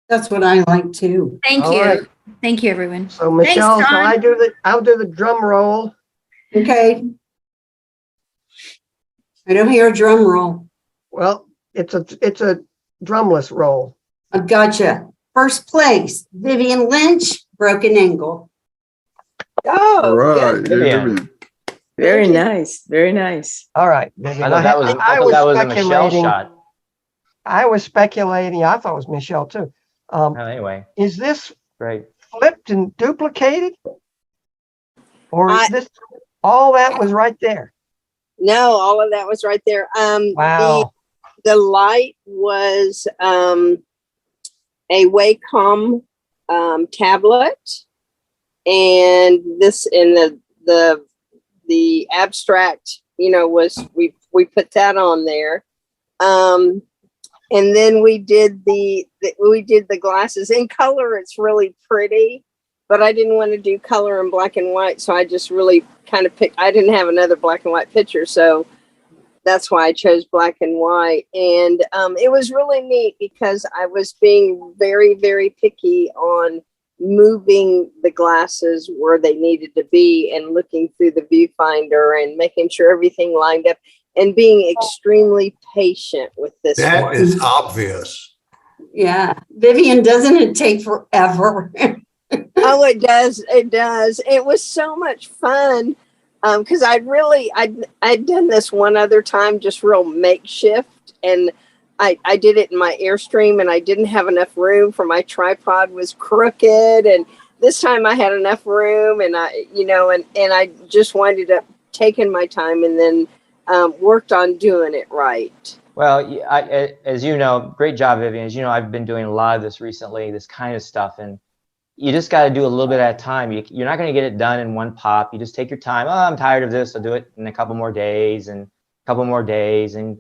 S2: That's what I like too.
S6: Thank
S1: All
S6: you.
S1: right.
S6: Thank you, everyone.
S1: So Michelle,
S6: Dawn.
S1: I'll do the drum roll.
S2: Okay. I don't hear a drum roll.
S1: Well, it's a drumless roll.
S2: I've gotcha. First place, Vivian Lynch, Broken Angle.
S4: All right.
S3: Vivian.
S4: Vivian.
S10: Very nice. Very nice.
S1: All right, Vivian.
S3: I thought that was a Michelle
S1: speculating-
S3: shot.
S1: I was speculating. I thought it was Michelle too.
S3: Anyway,
S1: Is this
S3: great.
S1: flipped and duplicated, or is this all that was right there?
S11: No, all of that was right there.
S1: Wow.
S11: The light was a Wacom tablet, and this in the abstract, was we put that on there, and then we did the glasses in color. It's really pretty, but I didn't want to do color in black and white, so I just really kind of picked. I didn't have another black and white picture, so that's why I chose black and white. And it was really neat because I was being very, very picky on moving the glasses where they needed to be and looking through the viewfinder and making sure everything lined up and being extremely patient with this
S9: That
S11: one.
S9: is obvious.
S2: Yeah. Vivian, doesn't it take forever?
S11: Oh, it does. It does. It was so much fun because I'd done this one other time, just real makeshift, and I did it in my Airstream, and I didn't have enough room for my tripod was crooked, and this time I had enough room, and I just winded up taking my time and then worked on doing it right.
S3: Well, as you know, great job, Vivian. As you know, I've been doing a lot of this recently, this kind of stuff, and you just got to do a little bit at a time. You're not going to get it done in one pop. You just take your time. Oh, I'm tired of this. I'll do it in a couple more days and a couple more days. And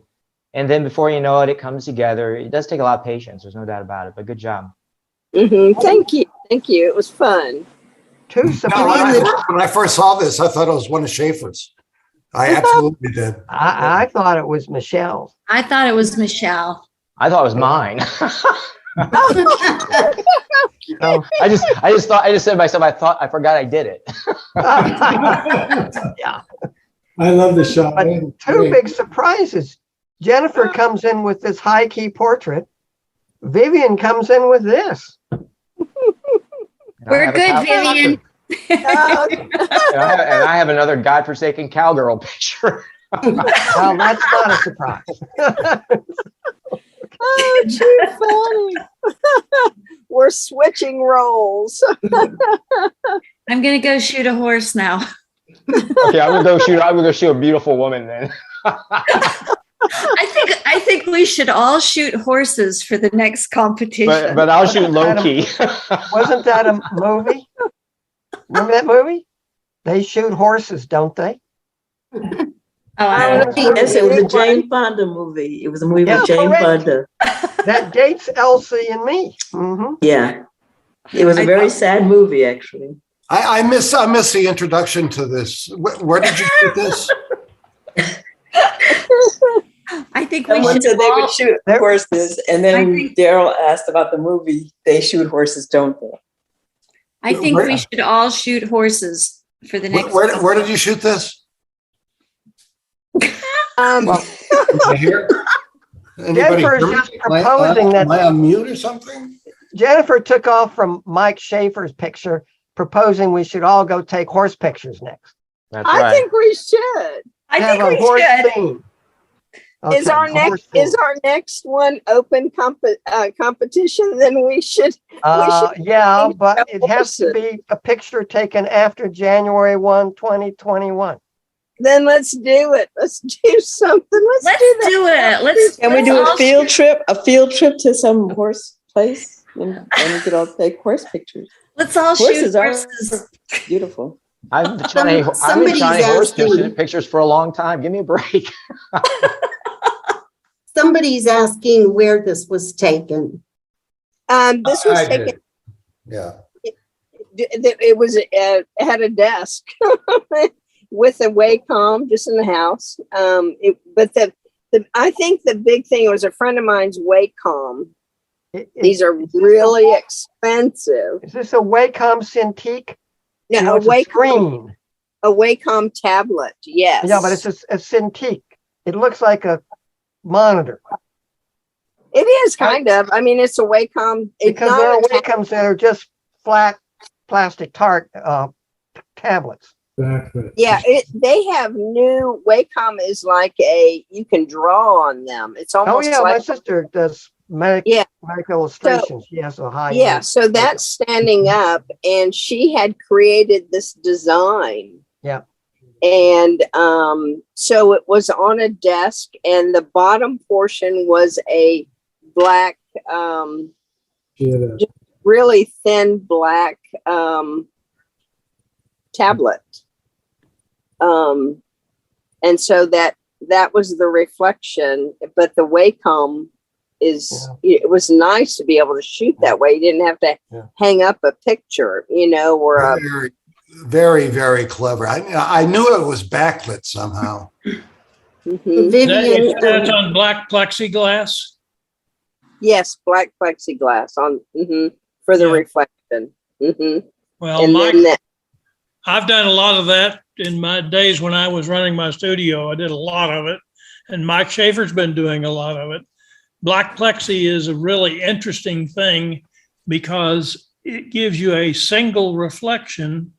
S3: then before you know it, it comes together. It does take a lot of patience. There's no doubt about it, but good job.
S11: Mm-hmm. Thank you. Thank you. It was fun.
S1: Two
S9: No,
S1: surprising.
S9: when I first saw this, I thought it was one of Schaefer's. I absolutely did.
S1: I thought it was Michelle.
S6: I thought it was Michelle.
S3: I thought it was mine.
S1: So,
S3: I just said to myself, I forgot I did it.
S1: yeah.
S5: I love the shot.
S1: But two big surprises. Jennifer comes in with this high key portrait. Vivian comes in with this.
S6: We're good, Vivian.
S3: And I have another godforsaken cowgirl picture.
S1: Well, that's not a surprise.
S11: Oh, too funny. We're switching roles.
S6: I'm gonna go shoot a horse now.
S3: Okay, I'm gonna go shoot a beautiful woman then.
S6: I think we should all shoot horses for the next competition.
S3: But I'll shoot low key.
S1: Wasn't that a movie? Remember that movie? They shoot horses, don't they?
S6: Oh, I don't know.
S10: Yes, it was a Jane Fonda movie. It was a movie with Jane Fonda.
S1: That dates Elsie and me. Mm-hmm.
S10: Yeah, it was a very sad movie, actually.
S9: I miss the introduction to this. Where did you shoot this?
S6: I think
S10: Someone
S6: we should
S10: said they would shoot horses, and then Daryl asked about the movie. They shoot horses, don't they?
S6: I think we should all shoot horses for the next.
S9: Where did you shoot this?
S1: Jennifer is just proposing that.
S9: Am I on mute or something?
S1: Jennifer took off from Mike Schaefer's picture, proposing we should all go take horse pictures next.
S3: That's right.
S11: I think we should.
S6: I think we should.
S1: Theme.
S11: Okay, is our next one open competition? Then we should.
S1: Yeah, but it has to be a picture taken after January 1, 2021.
S11: Then let's do it. Let's do something. Let's do
S6: it.
S10: Can we do a field trip? A field trip to some horse place, and we could all take horse pictures.
S6: Let's all shoot horses.
S10: Beautiful.
S3: I've been trying horse pictures for a long time. Give me a break.
S2: Somebody's asking where this was taken.
S11: This was taken.
S9: Yeah.
S11: It was had a desk with a Wacom just in the house. But I think the big thing was a friend of mine's Wacom. These are really expensive.
S1: Is this a Wacom Cintiq?
S11: No, a Wacom tablet. Yes.
S1: Yeah, but it's a Cintiq. It looks like a monitor.
S11: It is kind of. I mean, it's a Wacom.
S1: Because there are Wacoms that are just flat plastic tablets.
S11: Yeah, they have new Wacom is like you can draw on them. It's almost like
S1: my sister does medical illustrations. She has a high.
S11: Yeah, so that's standing up, and she had created this design.
S1: Yeah.
S11: And so it was on a desk, and the bottom portion was a black, just really thin black tablet. And so that was the reflection, but the Wacom it was nice to be able to shoot that way. You didn't have to hang up a picture, or
S9: very, very clever. I knew it was backlit somehow.
S11: Vivian,
S7: that's on black plexiglass.
S11: Yes, black plexiglass on for the reflection.
S7: Well, I've done a lot of that in my days when I was running my studio. I did a lot of it, and Mike Schaefer's been doing a lot of it. Black plexi is a really interesting thing because it gives you a single reflection,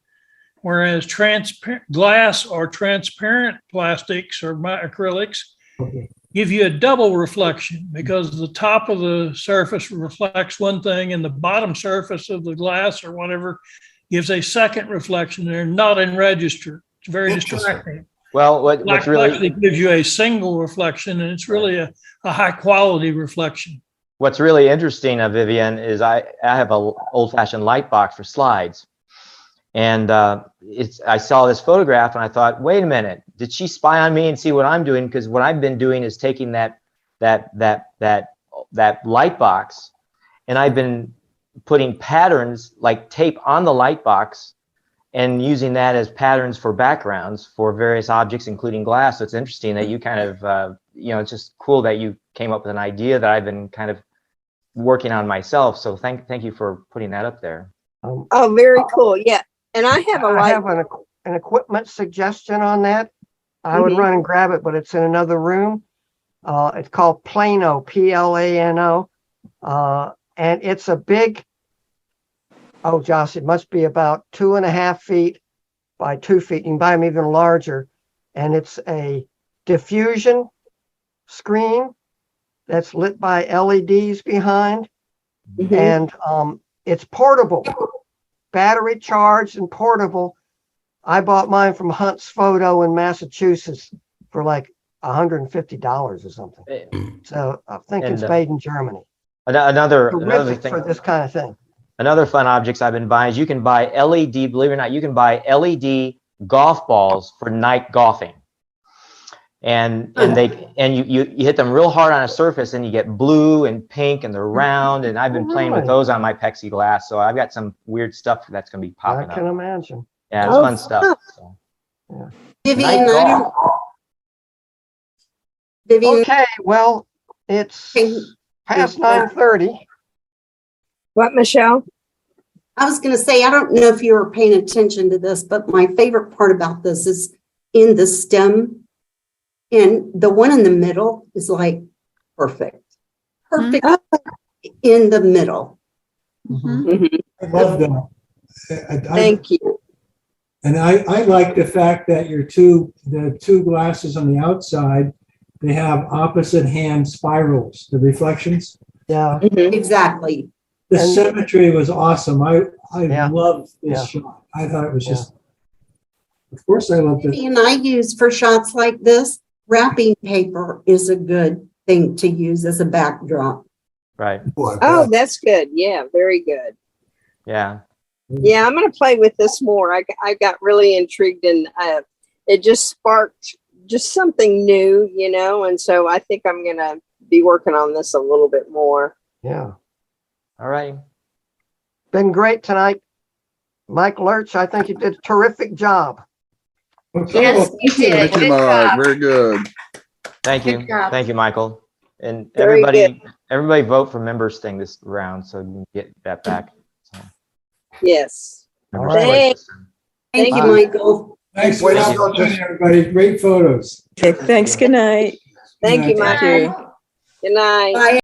S7: whereas transparent glass or transparent plastics or acrylics give you a double reflection, because the top of the surface reflects one thing and the bottom surface of the glass or whatever gives a second reflection. They're not in register. It's very distracting.
S3: Well, what's really
S7: gives you a single reflection, and it's really a high quality reflection.
S3: What's really interesting, Vivian, is I have an old-fashioned light box for slides, and I saw this photograph and I thought, wait a minute, did she spy on me and see what I'm doing? Because what I've been doing is taking that light box, and I've been putting patterns like tape on the light box and using that as patterns for backgrounds for various objects, including glass. So it's interesting that you kind of, it's just cool that you came up with an idea that I've been kind of working on myself. So thank you for putting that up there.
S11: Oh, very cool. Yeah. And I have
S1: an equipment suggestion on that. I would run and grab it, but it's in another room. It's called Plano, Plano. And it's a big, Josh, it must be about 2.5 feet by 2 feet. You can buy them even larger. And it's a diffusion screen that's lit by LEDs behind. And it's portable, battery charged and portable. I bought mine from Hunt's Photo in Massachusetts for like $150 or something. So I think it's made in Germany.
S3: Another thing
S1: for this kind of thing.
S3: Another fun objects I've been buying is you can buy LED, believe it or not, you can buy LED golf balls for night golfing. and you hit them real hard on a surface and you get blue and pink and they're round, and I've been playing with those on my plexiglass, so I've got some weird stuff that's going to be popping
S1: I can
S3: up.
S1: imagine.
S3: Yeah, it's fun stuff. So.
S1: Yeah.
S2: Vivian,
S1: Okay, well, it's past 9:30.
S11: What, Michelle?
S2: I was going to say, I don't know if you were paying attention to this, but my favorite part about this is in the stem, and the one in the middle is like perfect in the middle.
S5: I love that.
S11: Thank you.
S5: And I like the fact that the two glasses on the outside, they have opposite hand spirals, the reflections.
S1: Yeah,
S2: Exactly.
S5: The symmetry was awesome. I
S1: Yeah.
S5: loved this shot. I thought it was just, of course I loved it.
S2: And I use for shots like this, wrapping paper is a good thing to use as a backdrop.
S3: Right.
S11: Oh, that's good. Yeah, very good.
S3: Yeah.
S11: Yeah, I'm going to play with this more. I got really intrigued, and it just sparked just something new, you know, and so I think I'm going to be working on this a little bit more.
S1: yeah.
S3: All right.
S1: Been great tonight. Michael Lerch, I think you did a terrific job.
S5: Okay,
S6: Yes, you did.
S4: Thank you,
S6: Good
S4: Mike.
S6: job.
S4: Very good.
S3: Thank you.
S6: Good job.
S3: Thank you, Michael. And
S11: Very
S3: everybody vote for members thing this round so you can get that back. So,
S11: Yes.
S3: members
S1: All right.
S3: choice this time.
S2: Thank you,
S1: Bye.
S2: Michael.
S5: Thanks
S9: Wait,
S5: for
S9: I'll
S5: watching,
S9: just-
S5: everybody. Great photos.
S10: Okay, thanks. Good night.
S11: Thank you,
S5: Good
S11: Mike.
S10: Thank you.
S11: Good night.
S2: Bye.